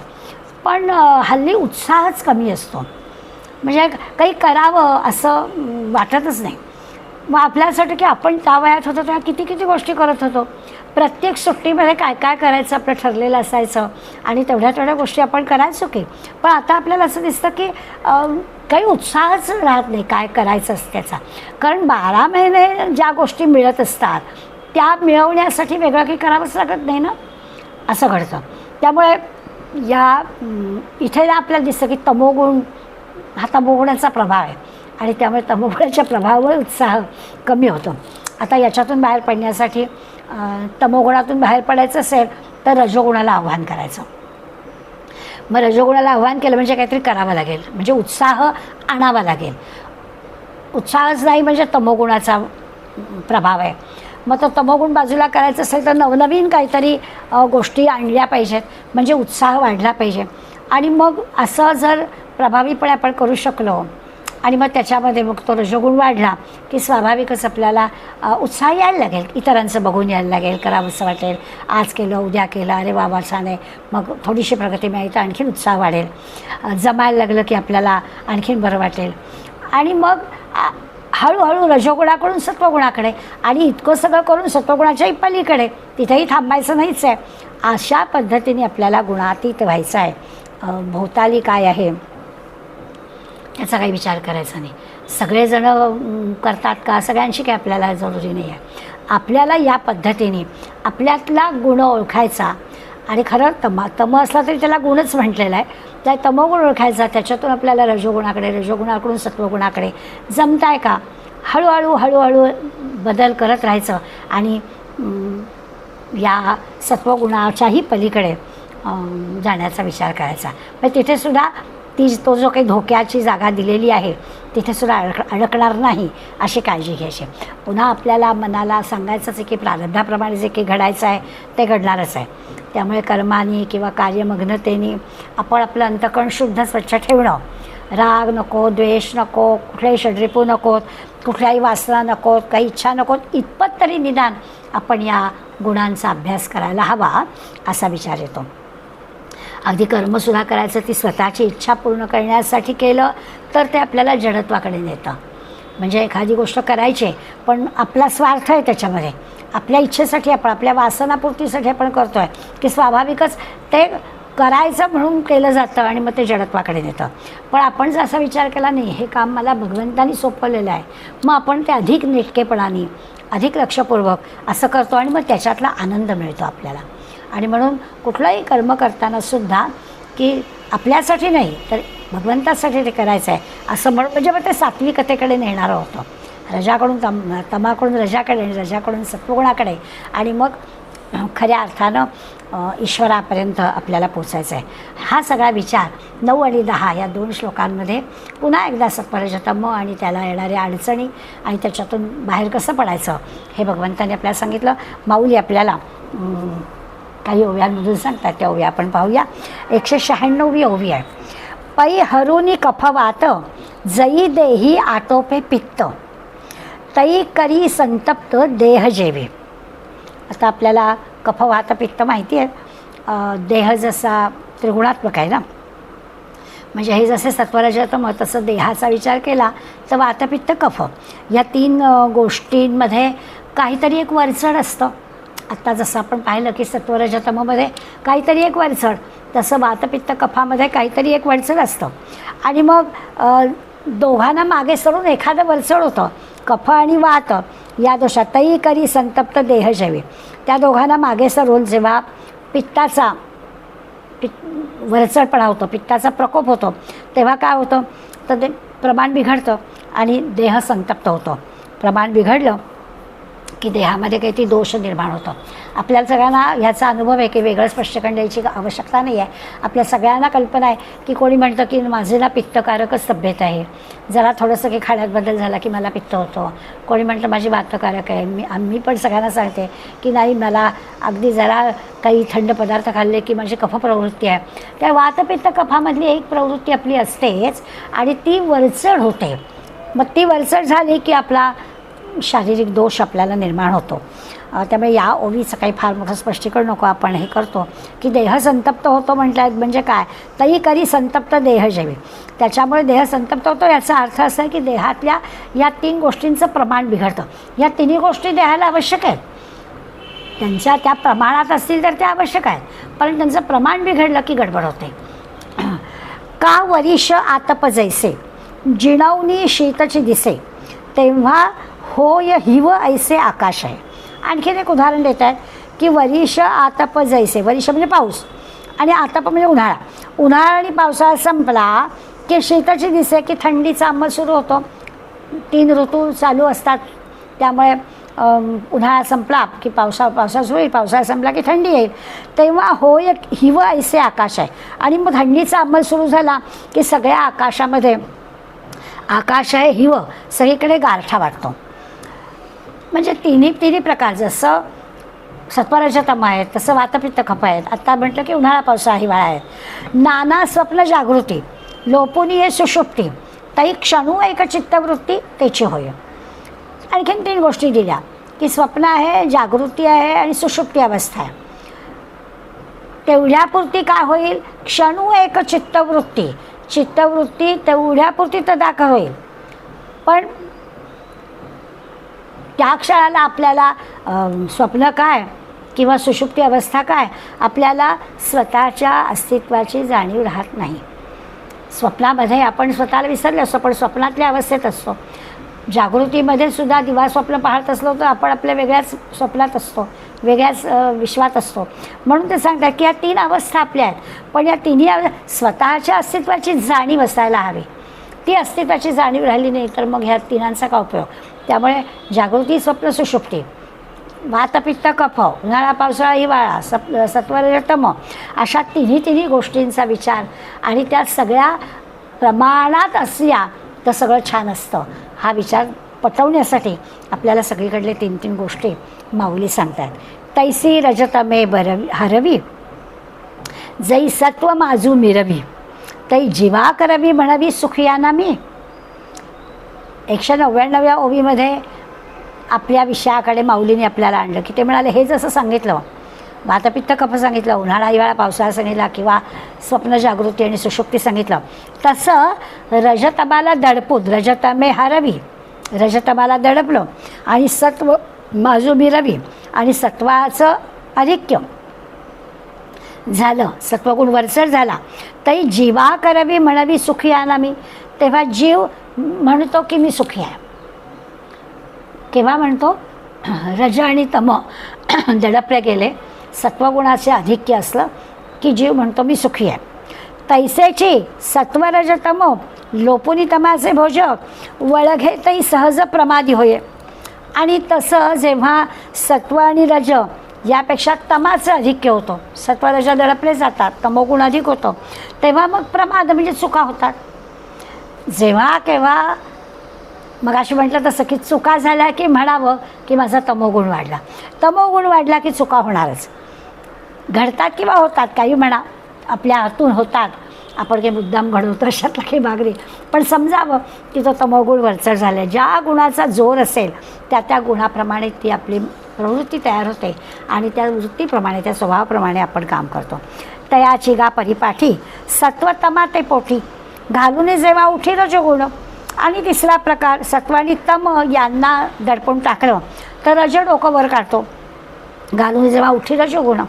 पण हल्ली उत्साहच कमी असतो, म्हणजे काही करावं असं वाटतच नाही. मग आपल्याला असं वाटतं की आपण त्या वयात होतो तेव्हा किती किती गोष्टी करत होतो. प्रत्येक सुट्टीमध्ये काय काय करायचं आपलं ठरलेलं असायचं आणि तेवढ्या गोष्टी आपण करायचो की. पण आता आपल्याला असं दिसतं की काही उत्साहच राहत नाही काय करायचं असतं त्याचा. कारण 12 महिने ज्या गोष्टी मिळत असतात त्या मिळवण्यासाठी वेगळं काही करावंच लागत नाही ना, असं घडतं. त्यामुळे इथे आपल्याला दिसतं की तमोगुण हा तमोगुणाचा प्रभाव आहे आणि त्यामुळे तमोगुणाच्या प्रभावामुळे उत्साह कमी होतो. आता याच्यातून बाहेर पडण्यासाठी तमोगुणातून बाहेर पडायचं असेल तर रजोगुणाला आव्हान करायचं. मग रजोगुणाला आव्हान केलं म्हणजे काहीतरी करावं लागेल, म्हणजे उत्साह आणावा लागेल. उत्साहच नाही म्हणजे तमोगुणाचा प्रभाव आहे. मग तो तमोगुण बाजूला करायचं असेल तर नवनवीन काहीतरी गोष्टी आणल्या पाहिजेत, म्हणजे उत्साह वाढला पाहिजे. आणि मग असं जर प्रभावीपणे आपण करू शकलो आणि मग त्याच्यामध्ये मग तो रजोगुण वाढला की स्वाभाविकच आपल्याला उत्साह यायला लागेल, इतरांचं बघून यायला लागेल, करावंसं वाटेल, आज केलं उद्या केलं, अरे वा छान आहे, मग थोडीशी प्रगती मिळाली तर आणखीन उत्साह वाढेल, जमायला लागलं की आपल्याला आणखीन बरं वाटेल आणि मग हळूहळू रजोगुणाकडून सत्वगुणाकडे आणि इतकं सगळं करून सत्वगुणाच्याही पलीकडे, तिथेही थांबायचं नाहीच आहे. अशा पद्धतीने आपल्याला गुणातीत व्हायचं आहे. भोवताली काय आहे याचा काही विचार करायचा नाही. सगळेजणं करतात का, सगळ्यांशी काय आपल्याला जरुरी नाही आहे. आपल्याला या पद्धतीने आपल्यातला गुण ओळखायचा आणि खरं तम असला तरी त्याला गुणच म्हटलेला आहे. त्या तमोगुण ओळखायचा, त्याच्यातून आपल्याला रजोगुणाकडे, रजोगुणाकडून सत्वगुणाकडे जमत आहे का, हळूहळू बदल करत राहायचं आणि या सत्वगुणाच्याही पलीकडे जाण्याचा विचार करायचा. पण तिथेसुद्धा तो जो काही धोक्याची जागा दिलेली आहे तिथेसुद्धा अडकणार नाही अशी काळजी घ्यायची. पुन्हा आपल्याला मनाला सांगायचंच आहे की प्रारब्धाप्रमाणे जे काही घडायचं आहे ते घडणारच आहे. त्यामुळे कर्मानी किंवा कार्यमग्नतेने आपण आपलं अंतःकरण शुद्ध स्वच्छ ठेवणं, राग नको, द्वेष नको, कुठल्याही षड्रिपू नकोत, कुठल्याही वासना नकोत, काही इच्छा नकोत, इतपत तरी निदान आपण या गुणांचा अभ्यास करायला हवा असा विचार येतो. अगदी कर्मसुद्धा करायचं ती स्वतःची इच्छा पूर्ण करण्यासाठी केलं तर ते आपल्याला जडत्वाकडे नेतं. म्हणजे एखादी गोष्ट करायची पण आपला स्वार्थ आहे त्याच्यामध्ये, आपल्या इच्छेसाठी आपण, आपल्या वासनापूर्तीसाठी आपण करतो आहे की स्वाभाविकच ते करायचं म्हणून केलं जातं आणि मग ते जडत्वाकडे नेतं. पण आपण जर असा विचार केला नाही, हे काम मला भगवंतानी सोपवलेलं आहे, मग आपण ते अधिक नेटकेपणाने, अधिक लक्षपूर्वक असं करतो आणि मग त्याच्यातला आनंद मिळतो आपल्याला. आणि म्हणून कुठलंही कर्म करतानासुद्धा की आपल्यासाठी नाही तर भगवंतासाठी ते करायचं आहे असं म्हणून म्हणजे मग ते सात्विकतेकडे नेणारं होतं. रजाकडून तमाकडून रजाकडे, रजाकडून सत्वगुणाकडे आणि मग खऱ्या अर्थानं ईश्वरापर्यंत आपल्याला पोचायचं आहे. हा सगळा विचार 9 आणि 10 या 2 श्लोकांमध्ये पुन्हा एकदा सत्वरजतम आणि त्याला येणाऱ्या अडचणी आणि त्याच्यातून बाहेर कसं पडायचं हे भगवंताने आपल्याला सांगितलं. माऊली आपल्याला काही ओव्यांमधून सांगतात, त्या ओव्या आपण पाहूया. 196वी ओवी आहे. पै हरुनी कफवात जई देही आटोपे पित्त, तई करी संतप्त देह जेवे. आता आपल्याला कफवात पित्त माहिती आहे. देह जसा त्रिगुणात्मक आहे ना, म्हणजे हे जसे सत्वरजतम तसं देहाचा विचार केला तर वातपित्त कफ या 3 गोष्टींमध्ये काहीतरी एक वरचढ असतं. आत्ता जसं आपण पाहिलं की सत्वरजतममध्ये काहीतरी एक वरचढ, तसं वातपित्त कफामध्ये काहीतरी एक वरचढ असतं. आणि मग दोघांना मागे सरून एखादं वरचढ होतं. कफ आणि वात या दोषात तई करी संतप्त देह जेवे, त्या दोघांना मागे सरून जेव्हा पित्ताचा वरचढपणा होतो, पित्ताचा प्रकोप होतो, तेव्हा काय होतं तर ते प्रमाण बिघडतं आणि देह संतप्त होतो. प्रमाण बिघडलं की देहामध्ये काहीतरी दोष निर्माण होतं. आपल्याला सगळ्यांना ह्याचा अनुभव आहे की वेगळं स्पष्टीकरण द्यायची आवश्यकता नाही आहे. आपल्या सगळ्यांना कल्पना आहे की कोणी म्हणतं की माझे ना पित्तकारकच तब्येत आहे, जरा थोडंसं काही खाण्यात बदल झाला की मला पित्त होतं. कोणी म्हटलं माझी वातकारक आहे. मी पण सगळ्यांना सांगते की नाही, मला अगदी जरा काही थंड पदार्थ खाल्ले की माझी कफ प्रवृत्ती आहे. त्या वातपित्त कफामधली एक प्रवृत्ती आपली असतेच आणि ती वरचढ होते. मग ती वरचढ झाली की आपला शारीरिक दोष आपल्याला निर्माण होतो. त्यामुळे या ओवीचं काही फार मोठं स्पष्टीकरण नको. आपण हे करतो की देह संतप्त होतो म्हटलं म्हणजे काय, तई करी संतप्त देह जेवे. त्याच्यामुळे देह संतप्त होतो याचा अर्थ असा आहे की देहातल्या या 3 गोष्टींचं प्रमाण बिघडतं. या 3 गोष्टी देहाला आवश्यक आहेत, त्यांच्या त्या प्रमाणात असतील तर त्या आवश्यक आहेत, पण त्यांचं प्रमाण बिघडलं की गडबड होते. का वरिष आतप जैसे जिणवनी शीतची दिसे, तेव्हा होय हिव ऐसे आकाश आहे. आणखीन एक उदाहरण देत आहेत की वरिष आतप जैसे, वरिष म्हणजे पाऊस आणि आतप म्हणजे उन्हाळा. उन्हाळा आणि पावसाळा संपला की शीतची दिसे की थंडीचा अंमल सुरू होतो. 3 ऋतू चालू असतात, त्यामुळे उन्हाळा संपला की पावसाळा सुरू होईल, पावसाळा संपला की थंडी येईल. तेव्हा होय हिव ऐसे आकाश आहे. आणि मग थंडीचा अंमल सुरू झाला की सगळ्या आकाशामध्ये, आकाश आहे हिव, सगळीकडे गारठा वाटतो. म्हणजे तिन्ही प्रकार, जसं सत्वरजतम आहेत, तसं वातपित्त कफ आहेत. आत्ता म्हटलं की उन्हाळा पावसाळा हिवाळा आहे. नाना स्वप्न जागृती लोपुनी हे सुषुप्ती तै क्षणू एक चित्तवृत्ती त्याची होय. आणखीन 3 गोष्टी दिल्या की स्वप्न आहे, जागृती आहे आणि सुषुप्ती अवस्था आहे. तेवढ्यापुरती काय होईल, क्षणू एक चित्तवृत्ती, चित्तवृत्ती तेवढ्यापुरती तदाकर होईल. पण त्या क्षणाला आपल्याला स्वप्न काय किंवा सुषुप्ती अवस्था काय, आपल्याला स्वतःच्या अस्तित्वाची जाणीव राहत नाही. स्वप्नामध्ये आपण स्वतःला विसरले असतो, पण स्वप्नातल्या अवस्थेत असतो. जागृतीमध्ये सुद्धा दिवा स्वप्न पाहत असलो तर आपण आपल्या वेगळ्याच स्वप्नात असतो, वेगळ्याच विश्वात असतो. म्हणून ते सांगतात की या 3 अवस्था आपल्या आहेत, पण या तिन्ही स्वतःच्या अस्तित्वाची जाणीव असायला हवी. ती अस्तित्वाची जाणीव राहिली नाही तर मग ह्या 3 का उपयोग. त्यामुळे जागृती, स्वप्न, सुषुप्ती, वातपित्त कफ, उन्हाळा पावसाळा हिवाळा, सत्वरजतम, अशा तिन्ही गोष्टींचा विचार आणि त्या सगळ्या प्रमाणात असल्या तर सगळं छान असतं. हा विचार पटवण्यासाठी आपल्याला सगळीकडले 3 गोष्टी माऊली सांगतात. तैसी रजतमे हरवी जै सत्व माजू मिरवी तै जीवा करवी म्हणवी सुखियाना मी. 199व्या ओवीमध्ये आपल्या विषयाकडे माऊलीने आपल्याला आणलं की ते म्हणाले, हे जसं सांगितलं वातपित्त कफ सांगितलं, उन्हाळा हिवाळा पावसाळा सांगितला किंवा स्वप्न जागृती आणि सुषुप्ती सांगितलं, तसं रजतमाला दडपून रजतमे हरवी, रजतमाला दडपलं आणि सत्व माजू मिरवी आणि सत्वाचं अधिक्य झालं, सत्वगुण वरचढ झाला, तरी जीवा करवी म्हणवी सुखी आना मी. तेव्हा जीव म्हणतो की मी सुखी आहे. केव्हा म्हणतो, रज आणि तम दडपले गेले, सत्वगुणाचे अधिक्य असलं की जीव म्हणतो मी सुखी आहे. तैसेची सत्वरजतम लोपुनी तमाचे भोज वळघे तै सहज प्रमादी होय. आणि तसं जेव्हा सत्व आणि रज यापेक्षा तमाचं अधिक्य होतं, सत्वरज दडपले जातात, तमोगुण अधिक होतो, तेव्हा मग प्रमाद म्हणजे चुका होतात. जेव्हा केव्हा मग अशी म्हटलं तसं की चुका झाल्या की म्हणावं की माझा तमोगुण वाढला. तमोगुण वाढला की चुका होणारच, घडतात किंवा होतात, काही म्हणा आपल्या हातून होतात, आपण काही मुद्दाम घडवतो अशातला काही भाग नाही. पण समजावं की तो तमोगुण वरचढ झाला आहे. ज्या गुणाचा जोर असेल त्या गुणाप्रमाणे ती आपली प्रवृत्ती तयार होते आणि त्या वृत्तीप्रमाणे, त्या स्वभावाप्रमाणे आपण काम करतो. तयाची गा परिपाठी सत्वतमा ते पोटी घालून जेव्हा उठी रजोगुण. आणि 3रा प्रकार सत्व आणि तम यांना दडपून टाकलं तर रज डोकं वर काढतो, घालून जेव्हा उठी रजोगुण.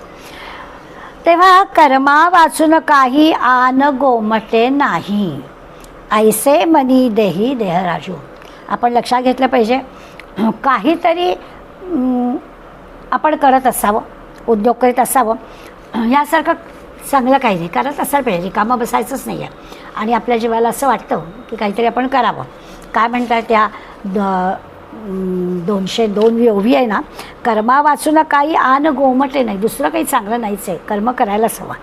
तेव्हा कर्मा वाचून काही आन गोमटे नाही ऐसे मनी देही देहराजू. आपण लक्षात घेतलं पाहिजे, काहीतरी आपण करत असावं, उद्योग करीत असावं, यासारखं चांगलं काही नाही, करत असायला पाहिजे, कामं बसायचंच नाही आहे. आणि आपल्या जीवाला असं वाटतं की काहीतरी आपण करावं. काय म्हणतात त्या 202 ओवी आहे ना, कर्मा वाचून काही आन गोमटे नाही, दुसरं काही चांगलं नाहीच आहे, कर्म करायलाच हवं.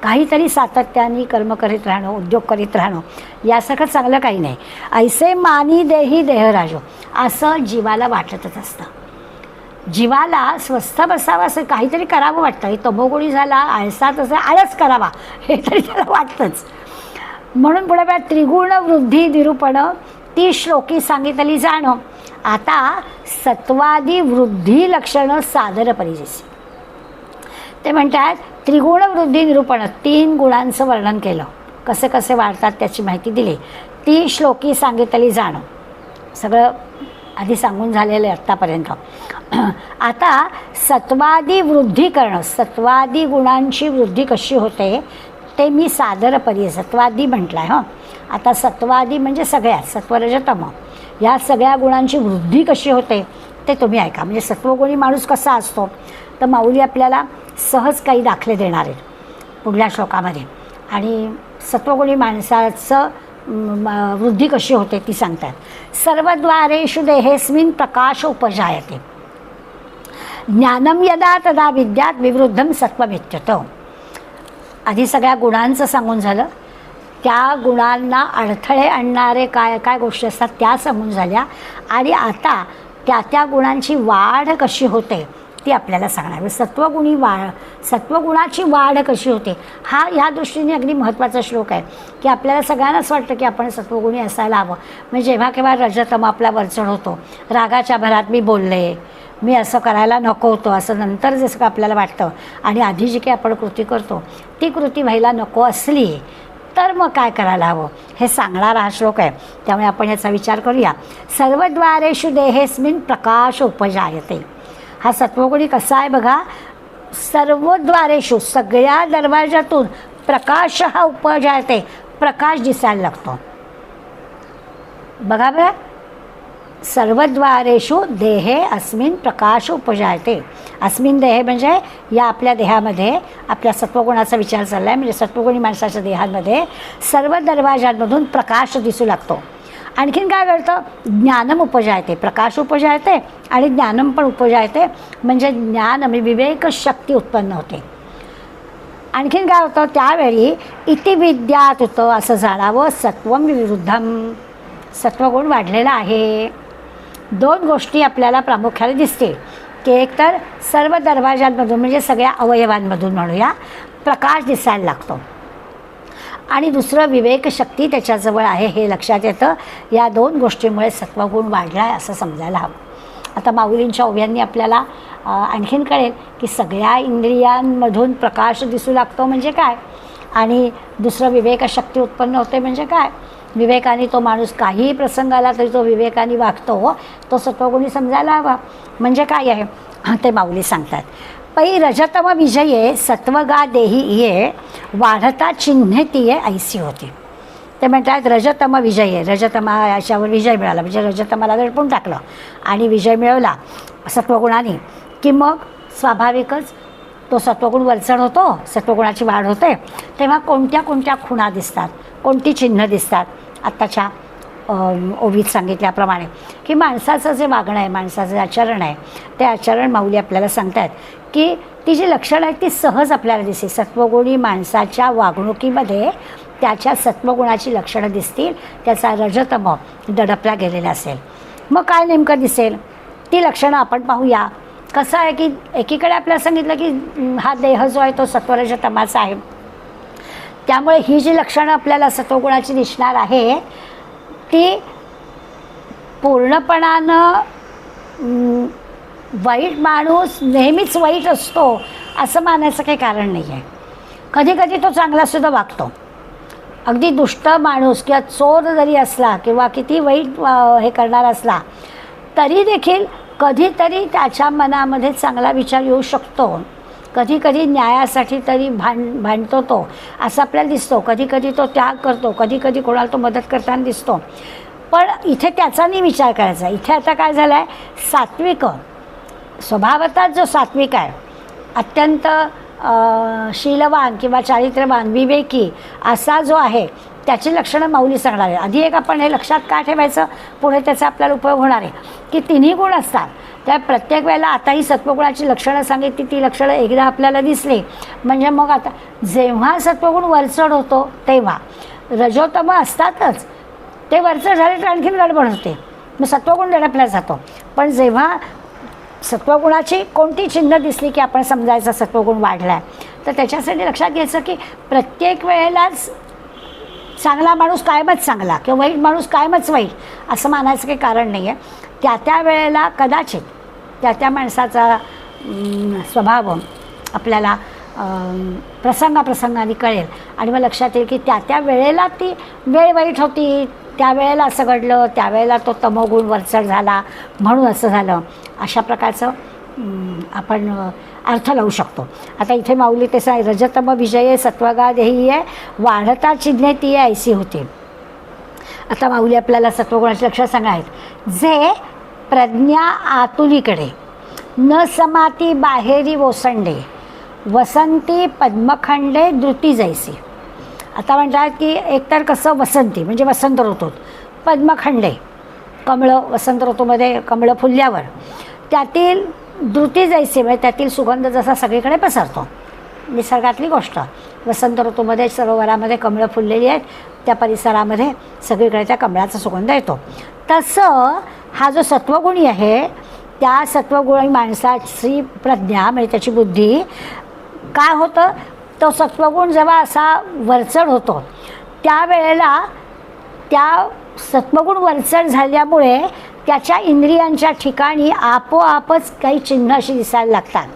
काहीतरी सातत्याने कर्म करीत राहणं, उद्योग करीत राहणं, यासारखं चांगलं काही नाही. ऐसे मानी देही देहराजो, असं जीवाला वाटतच असतं. जीवाला स्वस्थ बसावं, असं काहीतरी करावं वाटतं. हे तमोगुणी झाला, आळसात असं आळस करावा हे तरी त्याला वाटतंच. म्हणून पुढे त्रिगुण वृद्धी निरूपण ती श्लोकी सांगितली जाणं. आता सत्वादी वृद्धी लक्षणं सादर परिजेसी. ते म्हणतात त्रिगुण वृद्धी निरूपण, 3 गुणांचं वर्णन केलं, कसे कसे वाढतात त्याची माहिती दिली. ती श्लोकी सांगितली जाणं, सगळं आधी सांगून झालेलं आहे आत्तापर्यंत. आता सत्वादी वृद्धी करणं, सत्वादी गुणांची वृद्धी कशी होते ते मी सादर पर्याय सत्वादी म्हटलं आहे. आता सत्वादी म्हणजे सगळ्यात सत्वरजतम या सगळ्या गुणांची वृद्धी कशी होते ते तुम्ही ऐका. म्हणजे सत्वगुणी माणूस कसा असतो तर माऊली आपल्याला सहज काही दाखले देणार आहेत पुढल्या श्लोकामध्ये. आणि सत्वगुणी माणसाचं वृद्धी कशी होते ती सांगतात. सर्वद्वारेषु देहेस्मिन् प्रकाश उपजायते ज्ञानम यदा तदा विद्यात विवृद्धम सत्वमित्यतो. आधी सगळ्या गुणांचं सांगून झालं, त्या गुणांना अडथळे आणणारे काय काय गोष्टी असतात त्या सांगून झाल्या. आणि आता त्या गुणांची वाढ कशी होते ती आपल्याला सांगणार. सत्वगुणाची वाढ कशी होते हा ह्या दृष्टीने अगदी महत्त्वाचा श्लोक आहे की आपल्याला सगळ्यांनाच वाटतं की आपण सत्वगुणी असायला हवं. म्हणजे जेव्हा केव्हा रजतम आपला वरचढ होतो, रागाच्या भरात मी बोलले, मी असं करायला नको होतं असं नंतर जसं का आपल्याला वाटतं आणि आधी जी काही आपण कृती करतो ती कृती व्हायला नको असली तर मग काय करायला हवं हे सांगणारा हा श्लोक आहे. त्यामुळे आपण याचा विचार करूया. सर्वद्वारेषु देहेस्मिन् प्रकाश उपजायते. हा सत्वगुणी कसा आहे बघा. सर्वद्वारेषु सगळ्या दरवाजातून प्रकाश हा उपजायते, प्रकाश दिसायला लागतो. बघा बरं, सर्वद्वारेषु देहे अस्मिन् प्रकाश उपजायते. अस्मिन् देहे म्हणजे या आपल्या देहामध्ये आपल्या सत्वगुणाचा विचार चालला आहे. म्हणजे सत्वगुणी माणसाच्या देहामध्ये सर्व दरवाजांमधून प्रकाश दिसू लागतो. आणखीन काय घडतं, ज्ञानम उपजायते, प्रकाश उपजायते आणि ज्ञानम पण उपजायते. म्हणजे ज्ञान म्हणजे विवेक शक्ती उत्पन्न होते. आणखीन काय होतं त्यावेळी इति विद्यात होतं असं जाणावं सत्वम विरुद्धम, सत्वगुण वाढलेला आहे. दोन गोष्टी आपल्याला प्रामुख्याने दिसतील की एक तर सर्व दरवाजांमधून म्हणजे सगळ्या अवयवांमधून म्हणूया प्रकाश दिसायला लागतो आणि दुसरं विवेकशक्ती त्याच्याजवळ आहे हे लक्षात येतं. या दोन गोष्टीमुळे सत्वगुण वाढला आहे असं समजायला हवं. आता माऊलींच्या ओव्यांनी आपल्याला आणखीन कळेल की सगळ्या इंद्रियांमधून प्रकाश दिसू लागतो म्हणजे काय आणि दुसरं विवेकशक्ती उत्पन्न होते म्हणजे काय. विवेकाने तो माणूस काहीही प्रसंग आला तरी तो विवेकाने वागतो, तो सत्वगुणी समजायला हवा. म्हणजे काय आहे ते माऊली सांगतात. पै रजतम विजये सत्वगा देही ये वाढता चिन्हतीये ऐसी होती. ते म्हणतात रजतम विजये, रजतमा याच्यावर विजय मिळाला म्हणजे रजतमाला दडपून टाकलं आणि विजय मिळवला सत्वगुणाने की मग स्वाभाविकच तो सत्वगुण वरचढ होतो, सत्वगुणाची वाढ होते. तेव्हा कोणत्या कोणत्या खुणा दिसतात, कोणती चिन्ह दिसतात. आत्ताच्या ओवीत सांगितल्याप्रमाणे की माणसाचं जे वागणं आहे, माणसाचं जे आचरण आहे ते आचरण माऊली आपल्याला सांगतात की ती जी लक्षणं आहेत ती सहज आपल्याला दिसतील. सत्वगुणी माणसाच्या वागणुकीमध्ये त्याच्या सत्वगुणाची लक्षणं दिसतील. त्याचा रजतम दडपला गेलेला असेल. मग काय नेमकं दिसेल ती लक्षणं आपण पाहूया. कसं आहे की एकीकडे आपल्याला सांगितलं की हा देह जो आहे तो सत्वरजतमाचा आहे. त्यामुळे ही जी लक्षणं आपल्याला सत्वगुणाची दिसणार आहे ती पूर्णपणानं वाईट माणूस नेहमीच वाईट असतो असं मानायचं काही कारण नाही आहे. कधी कधी तो चांगलासुद्धा वागतो. अगदी दुष्ट माणूस किंवा चोर जरी असला किंवा किती वाईट हे करणारा असला तरी देखील कधीतरी त्याच्या मनामध्ये चांगला विचार येऊ शकतो. कधी कधी न्यायासाठी तरी भांडतो तो असं आपल्याला दिसतो. कधी कधी तो त्याग करतो, कधी कधी कोणाला तो मदत करताना दिसतो. पण इथे त्याचा नाही विचार करायचा. इथे आता काय झालं आहे, सात्विक स्वभावतःच जो सात्विक आहे, अत्यंत शीलवान किंवा चारित्र्यवान विवेकी असा जो आहे त्याची लक्षणं माऊली सांगणार आहे. आधी एक आपण हे लक्षात का ठेवायचं, पुढे त्याचा आपल्याला उपयोग होणार आहे की तिन्ही गुण असतात. त्या प्रत्येक वेळेला आता ही सत्वगुणाची लक्षणं सांगितली, ती लक्षणं एकदा आपल्याला दिसली म्हणजे मग आता जेव्हा सत्वगुण वरचढ होतो तेव्हा रजोतम असतातच, ते वरचढ झाले तर आणखीन गडबड होते, मग सत्वगुण दडपला जातो. पण जेव्हा सत्वगुणाची कोणती चिन्ह दिसली की आपण समजायचं सत्वगुण वाढला आहे, तर त्याच्यासाठी लक्षात घ्यायचं की प्रत्येक वेळेलाच चांगला माणूस कायमच चांगला किंवा वाईट माणूस कायमच वाईट असं मानायचं काही कारण नाही आहे. त्या वेळेला कदाचित त्या माणसाचा स्वभाव आपल्याला प्रसंगाने कळेल आणि मग लक्षात येईल की त्या वेळेला ती वेळ वाईट होती, त्यावेळेला असं घडलं, त्यावेळेला तो तमोगुण वरचढ झाला म्हणून असं झालं. अशा प्रकारचं आपण अर्थ लावू शकतो. आता इथे माऊली तसं आहे, रजतम विजये सत्वगा देही आहे वाढता चिन्हे ती ऐसी होती. आता माऊली आपल्याला सत्वगुणाचे लक्षण सांगायत. जे प्रज्ञा आतुलीकडे न समाती बाहेरी ओसंडे वसंती पद्मखंडे द्रुती जैसी. आता म्हणतात की एकतर कसं वसंती म्हणजे वसंत ऋतूत, पद्मखंडे कमळं वसंत ऋतूमध्ये कमळं फुलल्यावर त्यातील द्रुती जैसी म्हणजे त्यातील सुगंध जसा सगळीकडे पसरतो, निसर्गातली गोष्ट. वसंत ऋतूमध्ये सरोवरामध्ये कमळं फुललेली आहेत, त्या परिसरामध्ये सगळीकडे त्या कमळाचा सुगंध येतो. तसं हा जो सत्वगुणी आहे त्या सत्वगुणी माणसाची प्रज्ञा म्हणजे त्याची बुद्धी काय होतं, तो सत्वगुण जेव्हा असा वरचढ होतो त्यावेळेला त्या सत्वगुण वरचढ झाल्यामुळे त्याच्या इंद्रियांच्या ठिकाणी आपोआपच काही चिन्ह अशी दिसायला लागतात.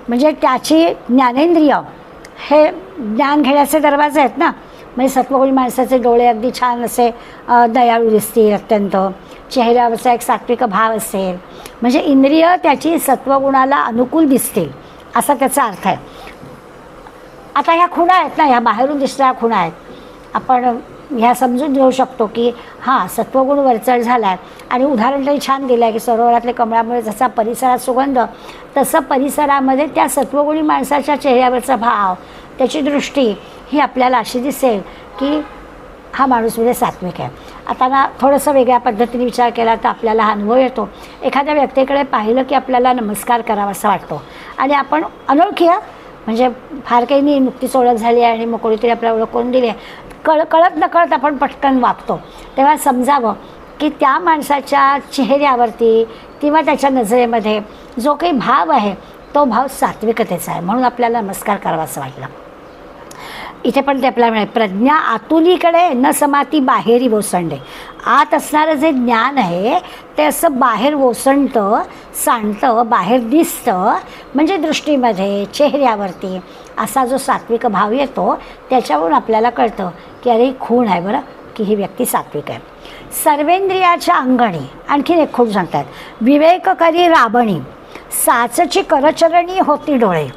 म्हणजे त्याची ज्ञानेंद्रिय हे ज्ञान घेण्याचे दरवाजे आहेत ना. म्हणजे सत्वगुणी माणसाचे डोळे अगदी छान असे दयाळू दिसतील, अत्यंत चेहऱ्यावरचा एक सात्विक भाव असेल, म्हणजे इंद्रिय त्याची सत्वगुणाला अनुकूल दिसतील असा त्याचा अर्थ आहे. आता ह्या खुणा आहेत ना, ह्या बाहेरून दिसणाऱ्या खुणा आहेत. आपण ह्या समजून घेऊ शकतो की हां सत्वगुण वरचढ झाला आहे. आणि उदाहरण तरी छान दिलं आहे की सरोवरातले कमळामुळे जसा परिसरात सुगंध, तसं परिसरामध्ये त्या सत्वगुणी माणसाच्या चेहऱ्यावरचा भाव, त्याची दृष्टी ही आपल्याला अशी दिसेल की हा माणूस म्हणजे सात्विक आहे. आता ना थोडंसं वेगळ्या पद्धतीने विचार केला तर आपल्याला हा अनुभव येतो. एखाद्या व्यक्तीकडे पाहिलं की आपल्याला नमस्कार करावा असं वाटतो आणि आपण अनोळखी म्हणजे फार काही नाही, नुकतीच ओळख झाली आहे आणि मग कोणीतरी आपल्याला ओळख करून दिली आहे, कळत नकळत आपण पटकन वागतो. तेव्हा समजावं की त्या माणसाच्या चेहऱ्यावरती किंवा त्याच्या नजरेमध्ये जो काही भाव आहे तो भाव सात्विकतेचा आहे, म्हणून आपल्याला नमस्कार करावा असं वाटलं. इथे पण ते आपल्याला मिळेल, प्रज्ञा आतुलीकडे न समाती बाहेरी ओसंडे. आत असणारं जे ज्ञान आहे ते असं बाहेर ओसंडतं, सांडतं, बाहेर दिसतं. म्हणजे दृष्टीमध्ये, चेहऱ्यावरती असा जो सात्विक भाव येतो त्याच्यावरून आपल्याला कळतं की अरे खूण आहे बरं, की ही व्यक्ती सात्विक आहे. सर्वेंद्रियाच्या अंगणी आणखीन एक खूण सांगतात, विवेक करी राबणी साचची करचरणी होती डोळे.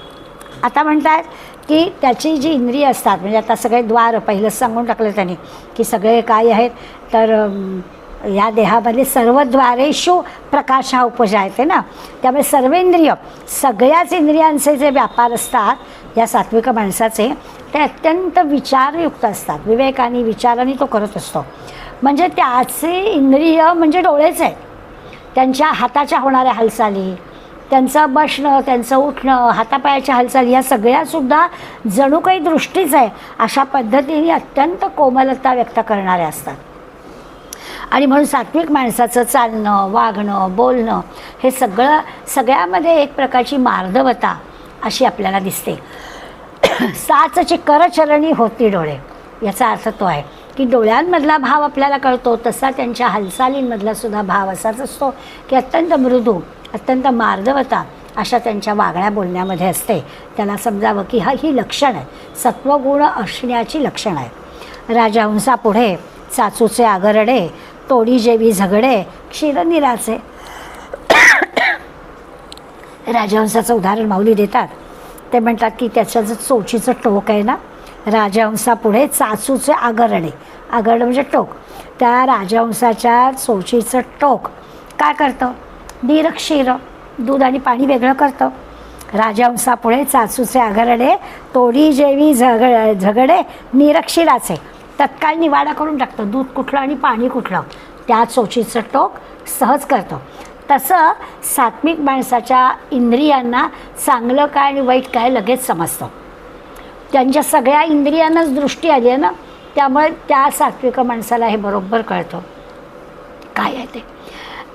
आता म्हणतात की त्याची जी इंद्रिय असतात, म्हणजे आता सगळे द्वार पहिलंच सांगून टाकलं त्यांनी की सगळे काय आहेत तर या देहामध्ये सर्व द्वारेषु प्रकाश हा उपजायते ना. त्यामुळे सर्वेंद्रिय, सगळ्याच इंद्रियांचे जे व्यापार असतात या सात्विक माणसाचे ते अत्यंत विचारयुक्त असतात. विवेकाने विचाराने तो करत असतो. म्हणजे त्याचे इंद्रिय म्हणजे डोळेच आहेत. त्यांच्या हाताच्या होणाऱ्या हालचाली, त्यांचं बसणं, त्यांचं उठणं, हातापायाच्या हालचाली ह्या सगळ्यासुद्धा जणू काही दृष्टीच आहे अशा पद्धतीने अत्यंत कोमलता व्यक्त करणारे असतात. आणि म्हणून सात्विक माणसाचं चालणं, वागणं, बोलणं हे सगळ्यामध्ये एक प्रकारची मार्दवता अशी आपल्याला दिसते. साचची करचरणी होती डोळे, याचा अर्थ तो आहे की डोळ्यांमधला भाव आपल्याला कळतो तसा त्यांच्या हालचालींमधला सुद्धा भाव असाच असतो की अत्यंत मृदू, अत्यंत मार्दवता अशा त्यांच्या वागण्या बोलण्यामध्ये असते. त्याला समजावं की ही लक्षण आहे, सत्वगुण असण्याची लक्षण आहे. राजहंसापुढे चाचूचे आगरडे, तोडी जेवी झगडे क्षीरनिराचे. राजहंसाचं उदाहरण माऊली देतात. ते म्हणतात की त्याचं जे चोचीचं टोक आहे ना, राजहंसापुढे चाचूचे आगरडे, आगरडे म्हणजे टोक, त्या राजहंसाच्या चोचीचं टोक काय करतं, नीर क्षीर, दूध आणि पाणी वेगळं करतं. राजहंसापुढे चाचूचे आगरडे, तोडी जेवी झगडे नीरक्षीराचे, तत्काळ निवाडा करून टाकतं. दूध कुठलं आणि पाणी कुठलं त्या चोचीचं टोक सहज करतं. तसं सात्विक माणसाच्या इंद्रियांना चांगलं काय आणि वाईट काय लगेच समजतं. त्यांच्या सगळ्या इंद्रियांनाच दृष्टी आली आहे ना, त्यामुळे त्या सात्विक माणसाला हे बरोबर कळतं काय आहे ते.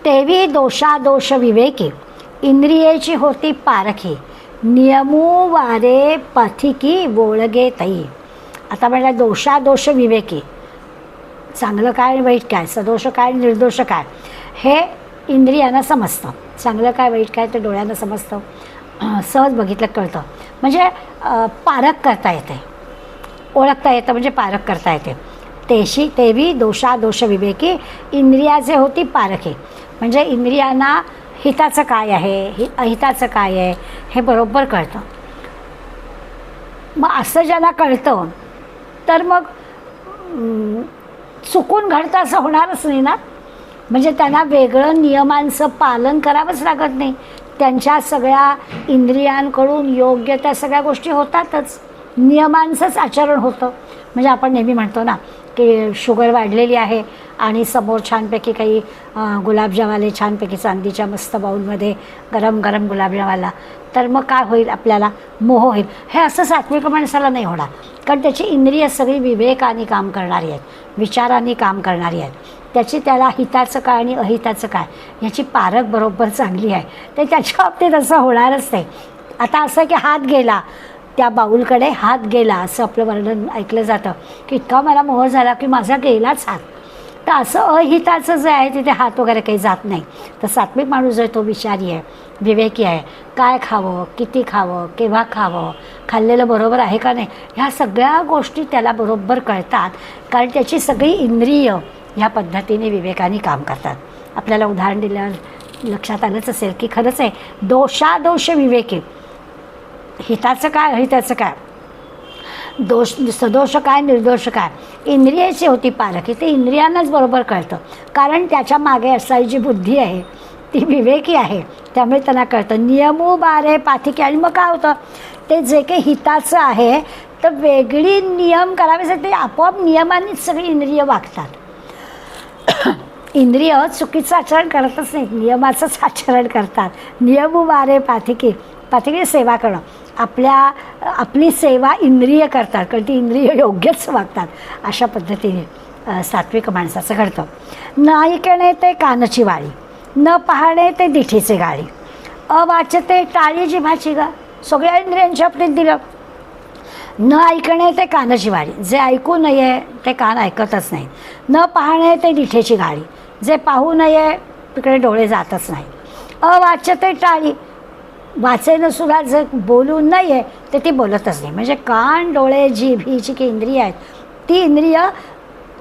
तेवी दोषादोष विवेकी इंद्रियेची होती पारखी, नियमू वारे पथिकी बोळगे तई. आता म्हणला दोषादोष विवेकी, चांगलं काय आणि वाईट काय, सदोष काय आणि निर्दोष काय हे इंद्रियांना समजतं. चांगलं काय वाईट काय ते डोळ्यांना समजतं, सहज बघितलं कळतं. म्हणजे पारख करता येते, ओळखता येतं, म्हणजे पारख करता येते. तेवी दोषादोष विवेकी इंद्रियाचे होती पारखी, म्हणजे इंद्रियांना हिताचं काय आहे, अहिताचं काय आहे हे बरोबर कळतं. मग असं ज्यांना कळतं तर मग चुकून घडतं असं होणारच नाही ना. म्हणजे त्यांना वेगळं नियमांचं पालन करावंच लागत नाही. त्यांच्या सगळ्या इंद्रियांकडून योग्य त्या सगळ्या गोष्टी होतातच, नियमांचंच आचरण होतं. म्हणजे आपण नेहमी म्हणतो ना की शुगर वाढलेली आहे आणि समोर छानपैकी काही गुलाबजाम आले, छानपैकी चांदीच्या मस्त बाऊलमध्ये गरम गरम गुलाबजाम आला, तर मग काय होईल, आपल्याला मोह होईल. हे असं सात्विक माणसाला नाही होणार, कारण त्याची इंद्रिय सगळी विवेकाने काम करणारी आहेत, विचारांनी काम करणारी आहेत. त्याची त्याला हिताचं काय आणि अहिताचं काय ह्याची पारख बरोबर चांगली आहे, तर त्याच्या बाबतीत असं होणारच नाही. आता असं की हात गेला, त्या बाऊलकडे हात गेला असं आपलं वर्णन ऐकलं जातं की इतका मला मोह झाला की माझा गेलाच हात. तर असं अहिताचं जे आहे तिथे हात वगैरे काही जात नाही. तर सात्विक माणूस जो आहे तो विचारी आहे, विवेकी आहे. काय खावं, किती खावं, केव्हा खावं, खाल्लेलं बरोबर आहे का नाही, ह्या सगळ्या गोष्टी त्याला बरोबर कळतात, कारण त्याची सगळी इंद्रिय ह्या पद्धतीने विवेकाने काम करतात. आपल्याला उदाहरण दिल्यावर लक्षात आलंच असेल की खरंच आहे, दोषादोष विवेकी. हिताचं काय अहिताचं काय, सदोष काय निर्दोष काय, इंद्रियाची होती पारखी, ते इंद्रियांनाच बरोबर कळतं, कारण त्याच्या मागे असणारी जी बुद्धी आहे ती विवेकी आहे, त्यामुळे त्यांना कळतं. नियमो बारे पाथिके. आणि मग काय होतं, ते जे काही हिताचं आहे तर वेगळी नियम करावेच, ते आपोआप नियमांनीच सगळी इंद्रिय वागतात. इंद्रिय चुकीचं आचरण करतच नाहीत, नियमाचंच आचरण करतात. नियमो बारे पाथिके, पाथिके सेवा करणं, आपली सेवा इंद्रिय करतात, कारण ती इंद्रिय योग्यच वागतात. अशा पद्धतीने सात्विक माणसाचं घडतं. न ऐकणे ते कानची वाळी, न पाहणे ते दिठीचे गाळी, अवाचते टाळी जिभाची गा. सगळ्या इंद्रियांच्या बाबतीत दिलं. न ऐकणे ते कानची वाळी, जे ऐकू नये ते कान ऐकतच नाही. न पाहणे ते दिठेची गाळी, जे पाहू नये तिकडे डोळे जातच नाही. अवाचते टाळी, वाचेनं सुद्धा जर बोलू नये तर ती बोलतच नाही. म्हणजे कान, डोळे, जीभ ही जी काही इंद्रिय आहेत ती इंद्रिय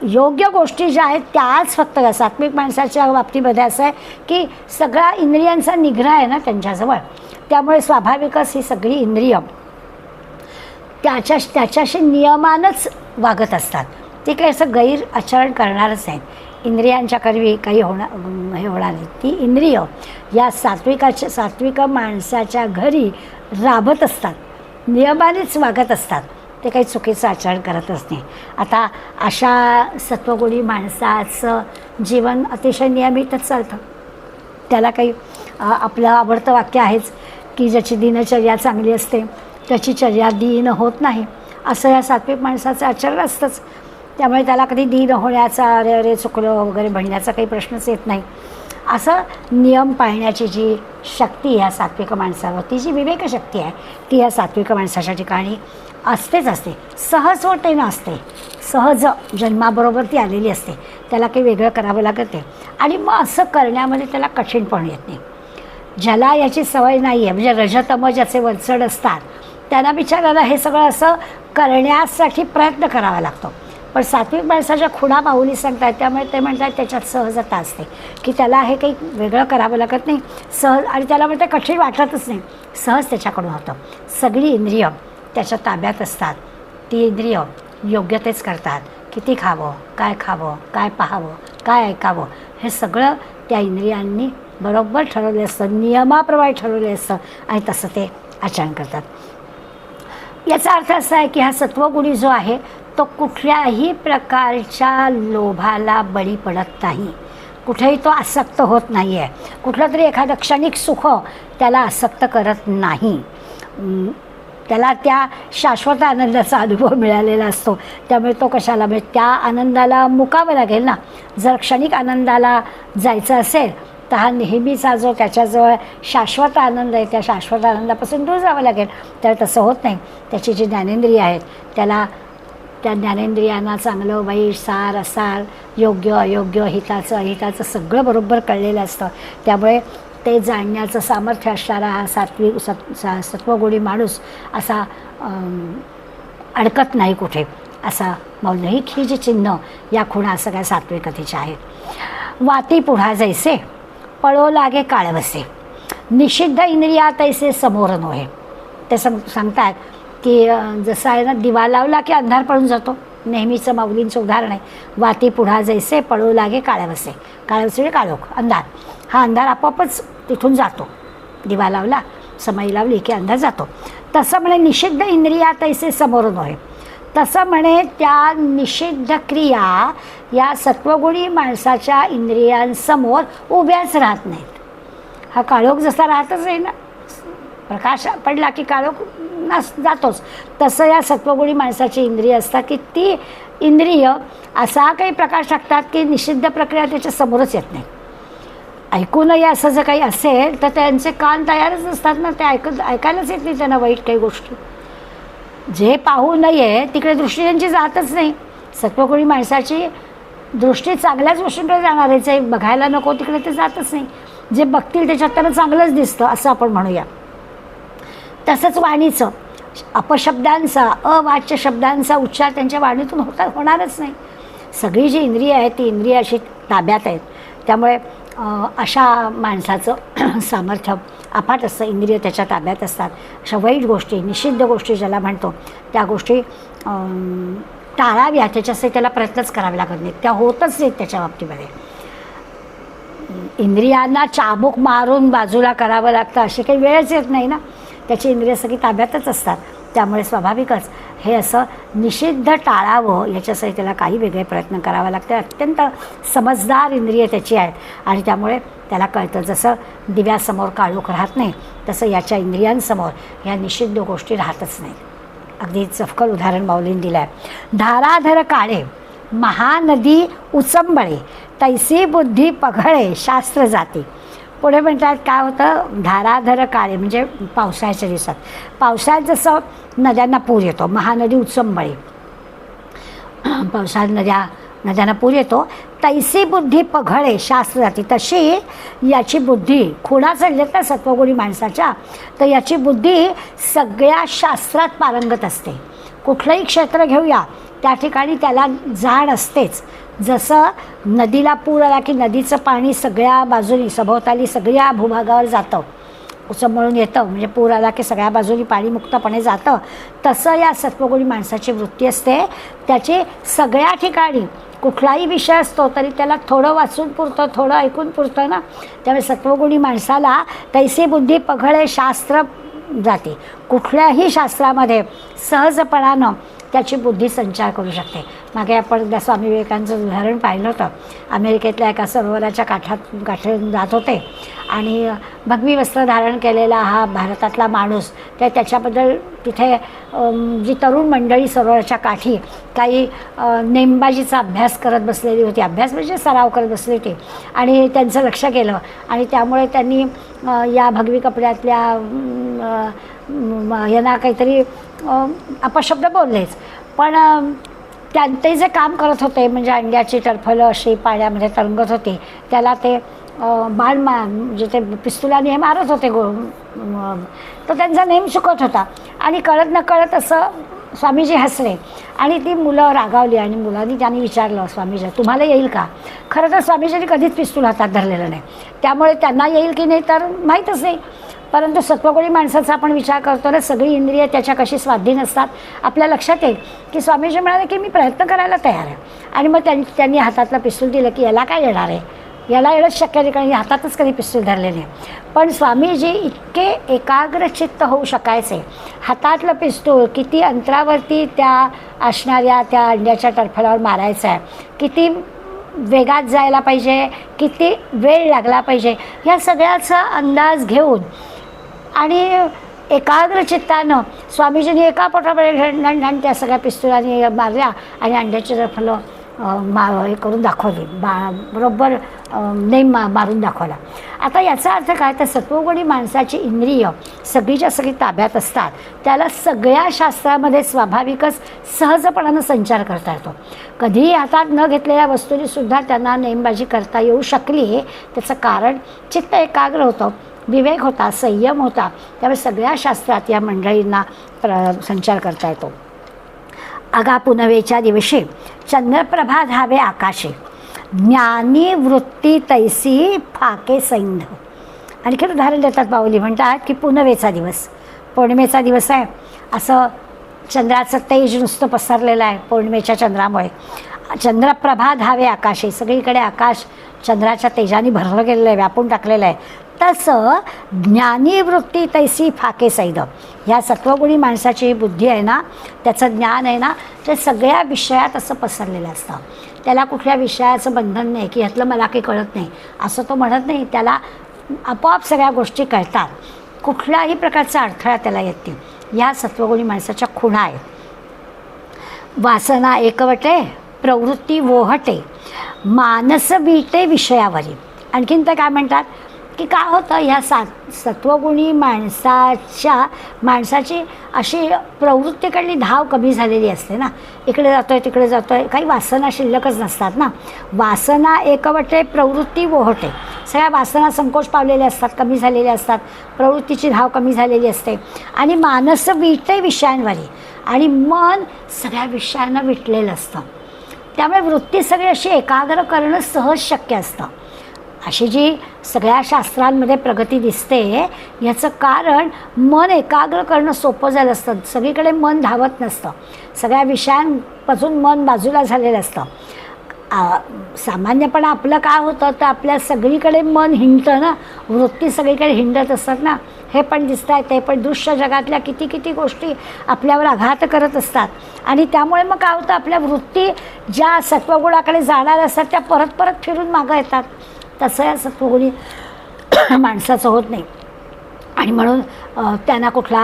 योग्य गोष्टी ज्या आहेत त्याच फक्त. सात्विक माणसाच्या बाबतीमध्ये असं आहे की सगळ्या इंद्रियांचा निग्रह आहे ना त्यांच्याजवळ, त्यामुळे स्वाभाविकच ही सगळी इंद्रिय त्याच्याशी नियमानच वागत असतात. ते काही असं गैर आचरण करणारच नाहीत. इंद्रियांच्या करवी काही हे होणार नाही. ती इंद्रिय या सात्विक माणसाच्या घरी राबत असतात, नियमानेच वागत असतात, ते काही चुकीचं आचरण करतच नाही. आता अशा सत्वगुणी माणसाचं जीवन अतिशय नियमितच चालतं. त्याला काही आपलं आवडतं वाक्य आहेच की ज्याची दिनचर्या चांगली असते त्याची चर्या दीन होत नाही, असं या सात्विक माणसाचं आचरण असतंच. त्यामुळे त्याला कधी दीन होण्याचा, अरे अरे चुकलं वगैरे म्हणण्याचा काही प्रश्नच येत नाही. असं नियम पाळण्याची जी शक्ती ह्या सात्विक माणसावर, ती जी विवेक शक्ती आहे ती ह्या सात्विक माणसाच्या ठिकाणी असतेच असते. सहजवटेनं असते, सहज जन्माबरोबर ती आलेली असते. त्याला काही वेगळं करावं लागत नाही आणि मग असं करण्यामध्ये त्याला कठीणपण येत नाही. ज्याला याची सवय नाही आहे, म्हणजे रजतम ज्याचे वरचढ असतात त्यांना बिचारायला हे सगळं असं करण्यासाठी प्रयत्न करावा लागतो. पण सात्विक माणसाच्या खुणा माऊली सांगतात, त्यामुळे ते म्हणतात त्याच्यात सहजता असते की त्याला हे काही वेगळं करावं लागत नाही, सहज. आणि त्याला म्हणते कठीण वाटतच नाही, सहज त्याच्याकडून होतं. सगळी इंद्रिय त्याच्या ताब्यात असतात, ती इंद्रिय योग्य तेच करतात. किती खावं, काय पाहावं, काय ऐकावं, हे सगळं त्या इंद्रियांनी बरोबर ठरवले असतं, नियमाप्रमाणे ठरवले असतं आणि तसं ते आचरण करतात. याचा अर्थ असा आहे की हा सत्वगुणी जो आहे तो कुठल्याही प्रकारच्या लोभाला बळी पडत नाही, कुठेही तो आसक्त होत नाही आहे. कुठलं तरी एखादं क्षणिक सुख त्याला आसक्त करत नाही. त्याला त्या शाश्वत आनंदाचा अनुभव मिळालेला असतो, त्यामुळे तो कशाला, म्हणजे त्या आनंदाला मुकावं लागेल ना. जर क्षणिक आनंदाला जायचं असेल तर हा नेहमीचा जो त्याच्याजवळ शाश्वत आनंद आहे त्या शाश्वत आनंदापासून दूर जावं लागेल. तर तसं होत नाही. त्याची जी ज्ञानेंद्रिय आहेत त्याला त्या ज्ञानेंद्रियांना चांगलं वाईट, सार असार, योग्य अयोग्य, हिताचं अहिताचं सगळं बरोबर कळलेलं असतं. त्यामुळे ते जाणण्याचं सामर्थ्य असणारा हा सत्वगुणी माणूस असा अडकत नाही कुठे. असा मौल्य ही जी चिन्ह या खुणा सगळ्या सात्विकतेच्या आहेत. वाती पुढा जैसे पळो लागे काळवसे, निषिद्ध इंद्रिया तैसे समोर नोहे. ते सांगतात की जसं आहे ना, दिवा लावला की अंधार पडून जातो, नेहमीचं माऊलींचं उदाहरण आहे. वाती पुढा जैसे पळो लागे काळवसे, काळवसे काळोख, अंधार. हा अंधार आपोआपच तिथून जातो. दिवा लावला, समई लावली की अंधार जातो. तसं म्हणे निषिद्ध इंद्रिया तैसे समोर नोहे. तसं म्हणे त्या निषिद्ध क्रिया या सत्वगुणी माणसाच्या इंद्रियांसमोर उभ्याच राहत नाहीत. हा काळोख जसा राहतच आहे ना, प्रकाश पडला की काळोख जातोच, तसं या सत्वगुणी माणसाची इंद्रिय असतात की ती इंद्रिय असा काही प्रकाश टाकतात की निषिद्ध प्रक्रिया त्याच्या समोरच येत नाही. ऐकू नये असं जर काही असेल तर त्यांचे कान तयारच असतात ना, ते ऐकायलाच येत नाही त्यांना वाईट काही गोष्टी. जे पाहू नये तिकडे दृष्टी त्यांची जातच नाही. सत्वगुणी माणसाची दृष्टी चांगल्याच गोष्टींकडे जाणारच आहे, बघायला नको तिकडे ते जातच नाही. जे बघतील त्याच्यात त्यांना चांगलंच दिसतं असं आपण म्हणूया. तसंच वाणीचं अपशब्दांचा अवाच्य शब्दांचा उच्चार त्यांच्या वाणीतून होणारच नाही. सगळी जी इंद्रिय आहेत ती इंद्रिय अशी ताब्यात आहेत. त्यामुळे अशा माणसाचं सामर्थ्य अफाट असतं. इंद्रिय त्याच्या ताब्यात असतात. अशा वाईट गोष्टी निषिद्ध गोष्टी ज्याला म्हणतो त्या गोष्टी टाळाव्या, त्याच्यासाठी त्याला प्रयत्नच करावे लागत नाहीत, त्या होतच नाहीत त्याच्या बाबतीमध्ये. इंद्रियांना चाबूक मारून बाजूला करावं लागतं अशी काही वेळच येत नाही ना, त्याची इंद्रिय सगळी ताब्यातच असतात. त्यामुळे स्वाभाविकच हे असं निषिद्ध टाळावं याच्यासाठी त्याला काही वेगळे प्रयत्न करावे लागते. अत्यंत समजदार इंद्रिय त्याची आहेत आणि त्यामुळे त्याला कळतं. जसं दिव्यासमोर काळोख राहत नाही तसं याच्या इंद्रियांसमोर या निषिद्ध गोष्टी राहतच नाहीत. अगदी चफकल उदाहरण माऊलींनी दिलं आहे. धाराधर काळे महानदी उचंबळे तैसी बुद्धी पघळे शास्त्र जाती. पुढे म्हणतात काय होतं, धाराधर काळे म्हणजे पावसाळ्याच्या दिवसात. पावसाळ्यात जसं नद्यांना पूर येतो, महानदी उचंबळे, पावसाळ्यात नद्यांना पूर येतो. तैसी बुद्धी पघळे शास्त्र जाती. तशी याची बुद्धी खुणा चढलेत ना सत्वगुणी माणसाच्या, तर याची बुद्धी सगळ्या शास्त्रात पारंगत असते. कुठलंही क्षेत्र घेऊया त्या ठिकाणी त्याला जाण असतेच. जसं नदीला पूर आला की नदीचं पाणी सगळ्या बाजूनी सभोवताली सगळ्या भूभागावर जातं, उचंबळून येतं, म्हणजे पूर आला की सगळ्या बाजूनी पाणी मुक्तपणे जातं. तसं या सत्वगुणी माणसाची वृत्ती असते. त्याची सगळ्या ठिकाणी कुठलाही विषय असतो तरी त्याला थोडं वाचून पुरतं, थोडं ऐकून पुरतं ना. त्यामुळे सत्वगुणी माणसाला तैसी बुद्धी पघळे शास्त्र जाते. कुठल्याही शास्त्रामध्ये सहजपणानं त्याची बुद्धी संचार करू शकते. मागे आपण एकदा स्वामी विवेकानंदांचं उदाहरण पाहिलं होतं. अमेरिकेतल्या एका सरोवराच्या काठातून जात होते आणि भगवी वस्त्र धारण केलेला हा भारतातला माणूस त्याच्याबद्दल तिथे जी तरुण मंडळी सरोवराच्या काठी काही नेमबाजीचा अभ्यास करत बसलेली होती. अभ्यास म्हणजे सराव करत बसली होती आणि त्यांचं लक्ष गेलं आणि त्यामुळे त्यांनी या भगवी कपड्यातल्या यांना काहीतरी अपशब्द बोललेच. पण ते जे काम करत होते म्हणजे अंड्याची टरफलं अशी पाण्यामध्ये तरंगत होती, त्याला ते बाण म्हणजे ते पिस्तुलाने हे मारत होते तर त्यांचा नेम चुकत होता आणि कळत नकळत असं स्वामीजी हसले आणि ती मुलं रागावली आणि मुलांनी त्यांनी विचारलं स्वामीजी तुम्हाला येईल का. खरं तर स्वामीजींनी कधीच पिस्तूल हातात धरलेलं नाही, त्यामुळे त्यांना येईल की नाही तर माहीतच नाही. परंतु सत्वगुणी माणसाचा आपण विचार करतो ना, सगळी इंद्रिय त्याच्या कशी स्वाधीन असतात. आपल्या लक्षात येईल की स्वामीजी म्हणाले की मी प्रयत्न करायला तयार आहे आणि मग त्यांनी हातातलं पिस्तूल दिलं की याला काय येणार आहे, याला एवढंच शक्य नाही कारण हातातच कधी पिस्तूल धरले नाही. पण स्वामीजी इतके एकाग्रचित्त होऊ शकायचे. हातातलं पिस्तूल किती अंतरावरती त्या असणाऱ्या त्या अंड्याच्या टरफलावर मारायचं आहे, किती वेगात जायला पाहिजे, किती वेळ लागला पाहिजे, या सगळ्याचा अंदाज घेऊन आणि एकाग्रचित्तानं स्वामीजींनी एका पोटामध्ये त्या सगळ्या पिस्तुलाने मारल्या आणि अंड्याची टरफलं हे करून दाखवली, बरोबर नेम मारून दाखवला. आता याचा अर्थ काय, तर सत्वगुणी माणसाची इंद्रिय सगळीच्या सगळी ताब्यात असतात. त्याला सगळ्या शास्त्रामध्ये स्वाभाविकच सहजपणानं संचार करता येतो. कधीही हातात न घेतलेल्या वस्तूंनीसुद्धा त्यांना नेमबाजी करता येऊ शकली. त्याचं कारण चित्त एकाग्र होतं, विवेक होता, संयम होता. त्यामुळे सगळ्या शास्त्रात या मंडळींना संचार करता येतो. आगा पुनवेच्या दिवशी चंद्रप्रभा धावे आकाशे ज्ञानी वृत्ती तैसी फाके सैंध. आणखी उदाहरण देतात माऊली, म्हणतात की पुनवेचा दिवस, पौर्णिमेचा दिवस आहे. असं चंद्राचं तेज नुसतं पसरलेलं आहे पौर्णिमेच्या चंद्रामुळे. चंद्रप्रभा धावे आकाशे, सगळीकडे आकाश चंद्राच्या तेजाने भरलं गेलेलं आहे, व्यापून टाकलेलं आहे. तसं ज्ञानी वृत्ती तैसी फाके सैद. ह्या सत्वगुणी माणसाची ही बुद्धी आहे ना, त्याचं ज्ञान आहे ना, ते सगळ्या विषयात असं पसरलेलं असतं. त्याला कुठल्या विषयाचं बंधन नाही की ह्यातलं मला काही कळत नाही असं तो म्हणत नाही. त्याला आपोआप सगळ्या गोष्टी कळतात, कुठल्याही प्रकारचा अडथळा त्याला येत नाही. ह्या सत्वगुणी माणसाच्या खुणा आहेत. वासना एकवटे प्रवृत्ती वोहटे मानस बीटे विषयावरी. आणखीन ते काय म्हणतात की काय होतं ह्या सत्वगुणी माणसाची अशी प्रवृत्तीकडली धाव कमी झालेली असते ना. इकडे जातोय तिकडे जातोय, काही वासना शिल्लकच नसतात ना. वासना एकवटे प्रवृत्ती वोहटे, सगळ्या वासना संकोच पावलेल्या असतात, कमी झालेल्या असतात, प्रवृत्तीची धाव कमी झालेली असते. आणि मानस विटे विषयांवरी, आणि मन सगळ्या विषयांना विटलेलं असतं. त्यामुळे वृत्ती सगळी अशी एकाग्र करणं सहज शक्य असतं. अशी जी सगळ्या शास्त्रांमध्ये प्रगती दिसते याचं कारण मन एकाग्र करणं सोपं झालं असतं. सगळीकडे मन धावत नसतं, सगळ्या विषयांपासून मन बाजूला झालेलं असतं. सामान्यपणे आपलं काय होतं तर आपल्या सगळीकडे मन हिंडतं ना, वृत्ती सगळीकडे हिंडत असतात ना. हे पण दिसत आहे, ते पण दृश्य जगातल्या किती किती गोष्टी आपल्यावर आघात करत असतात. आणि त्यामुळे मग काय होतं, आपल्या वृत्ती ज्या सत्वगुणाकडे जाणाऱ्या असतात त्या परत परत फिरून मागं येतात. तसं या सत्वगुणी माणसाचं होत नाही. आणि म्हणून त्यांना कुठला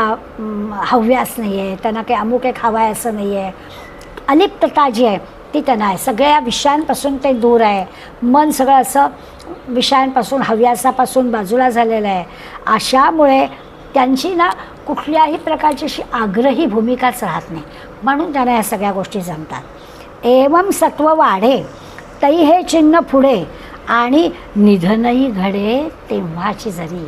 हव्यास नाही आहे, त्यांना काही अमुक एक हवा आहे असं नाही आहे. अलिप्तता जी आहे ती त्यांना आहे, सगळ्या विषयांपासून ते दूर आहे. मन सगळं असं विषयांपासून हव्यासापासून बाजूला झालेलं आहे. अशामुळे त्यांची ना कुठल्याही प्रकारची अशी आग्रही भूमिकाच राहत नाही, म्हणून त्यांना ह्या सगळ्या गोष्टी जमतात. एवम सत्व वाढे तै हे चिन्ह पुढे, आणि निधनही घडे तेव्हाची जरी.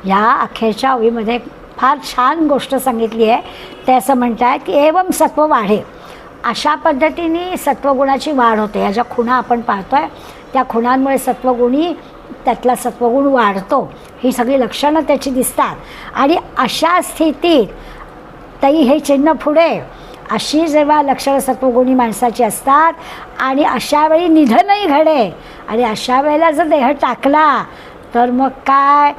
या अखेरच्या ओळीमध्ये फार छान गोष्ट सांगितली आहे. ते असं म्हणतात की एवम सत्व वाढे, अशा पद्धतीने सत्वगुणाची वाढ होते. या ज्या खुणा आपण पाहतो आहे त्या खुणांमुळे सत्वगुणी त्यातला सत्वगुण वाढतो, ही सगळी लक्षणं त्याची दिसतात. आणि अशा स्थितीत तै हे चिन्ह पुढे, अशी जेव्हा लक्षणं सत्वगुणी माणसाची असतात आणि अशा वेळी निधनही घडे, आणि अशा वेळेला जर देह टाकला तर मग काय,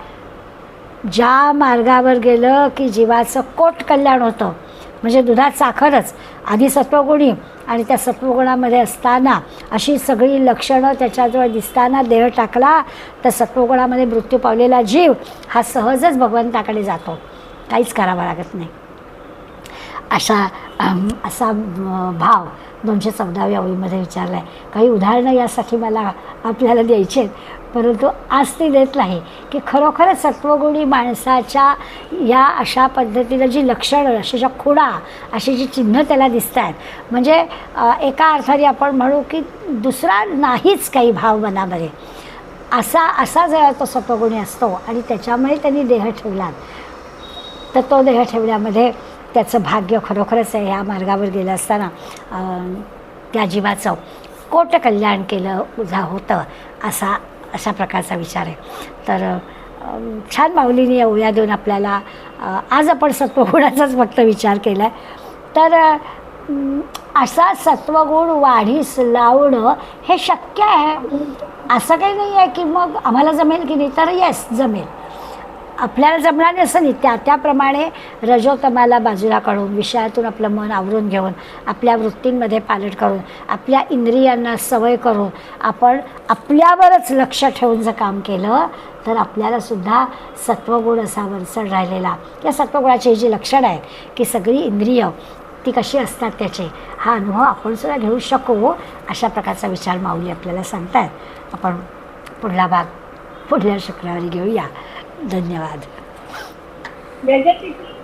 ज्या मार्गावर गेलं की जीवाचं कोट कल्याण होतं. म्हणजे दुधात साखरच, आधी सत्वगुणी आणि त्या सत्वगुणामध्ये असताना अशी सगळी लक्षणं त्याच्याजवळ दिसताना देह टाकला तर सत्वगुणामध्ये मृत्यू पावलेला जीव हा सहजच भगवंताकडे जातो, काहीच करावं लागत नाही. असा भाव 214व्या ओळीमध्ये विचारला आहे. काही उदाहरणं यासाठी मला आपल्याला द्यायची आहेत, परंतु आज ती देत नाही की खरोखरच सत्वगुणी माणसाच्या या अशा पद्धतीनं जी लक्षणं, अशी ज्या खुणा, अशी जी चिन्ह त्याला दिसत आहेत, म्हणजे एका अर्थाने आपण म्हणू की दुसरा नाहीच काही भाव मनामध्ये, असा जेव्हा तो सत्वगुणी असतो आणि त्याच्यामुळे त्यांनी देह ठेवला तर तो देह ठेवल्यामध्ये त्याचं भाग्य खरोखरच आहे. ह्या मार्गावर गेलं असताना त्या जीवाचं कोट कल्याण केलं होतं, अशा प्रकारचा विचार आहे. तर छान माऊलीने या ओव्या देऊन आपल्याला आज आपण सत्वगुणाचाच फक्त विचार केला आहे. तर असा सत्वगुण वाढीस लावणं हे शक्य आहे. असं काही नाही आहे की मग आम्हाला जमेल की नाही, तर येस जमेल. आपल्याला जमणार नाही असं नाही, त्याप्रमाणे रजोतमाला बाजूला काढून विषयातून आपलं मन आवरून घेऊन आपल्या वृत्तींमध्ये पालट करून आपल्या इंद्रियांना सवय करून आपण आपल्यावरच लक्ष ठेवून जर काम केलं तर आपल्यालासुद्धा सत्वगुण असा वरचढ राहिलेला, या सत्वगुणाची जी लक्षणं आहेत की सगळी इंद्रिय ती कशी असतात त्याचे, हा अनुभव आपण सुद्धा घेऊ शकू. अशा प्रकारचा विचार माऊली आपल्याला सांगतात. आपण पुढला भाग पुढल्या शुक्रवारी घेऊया. धन्यवाद.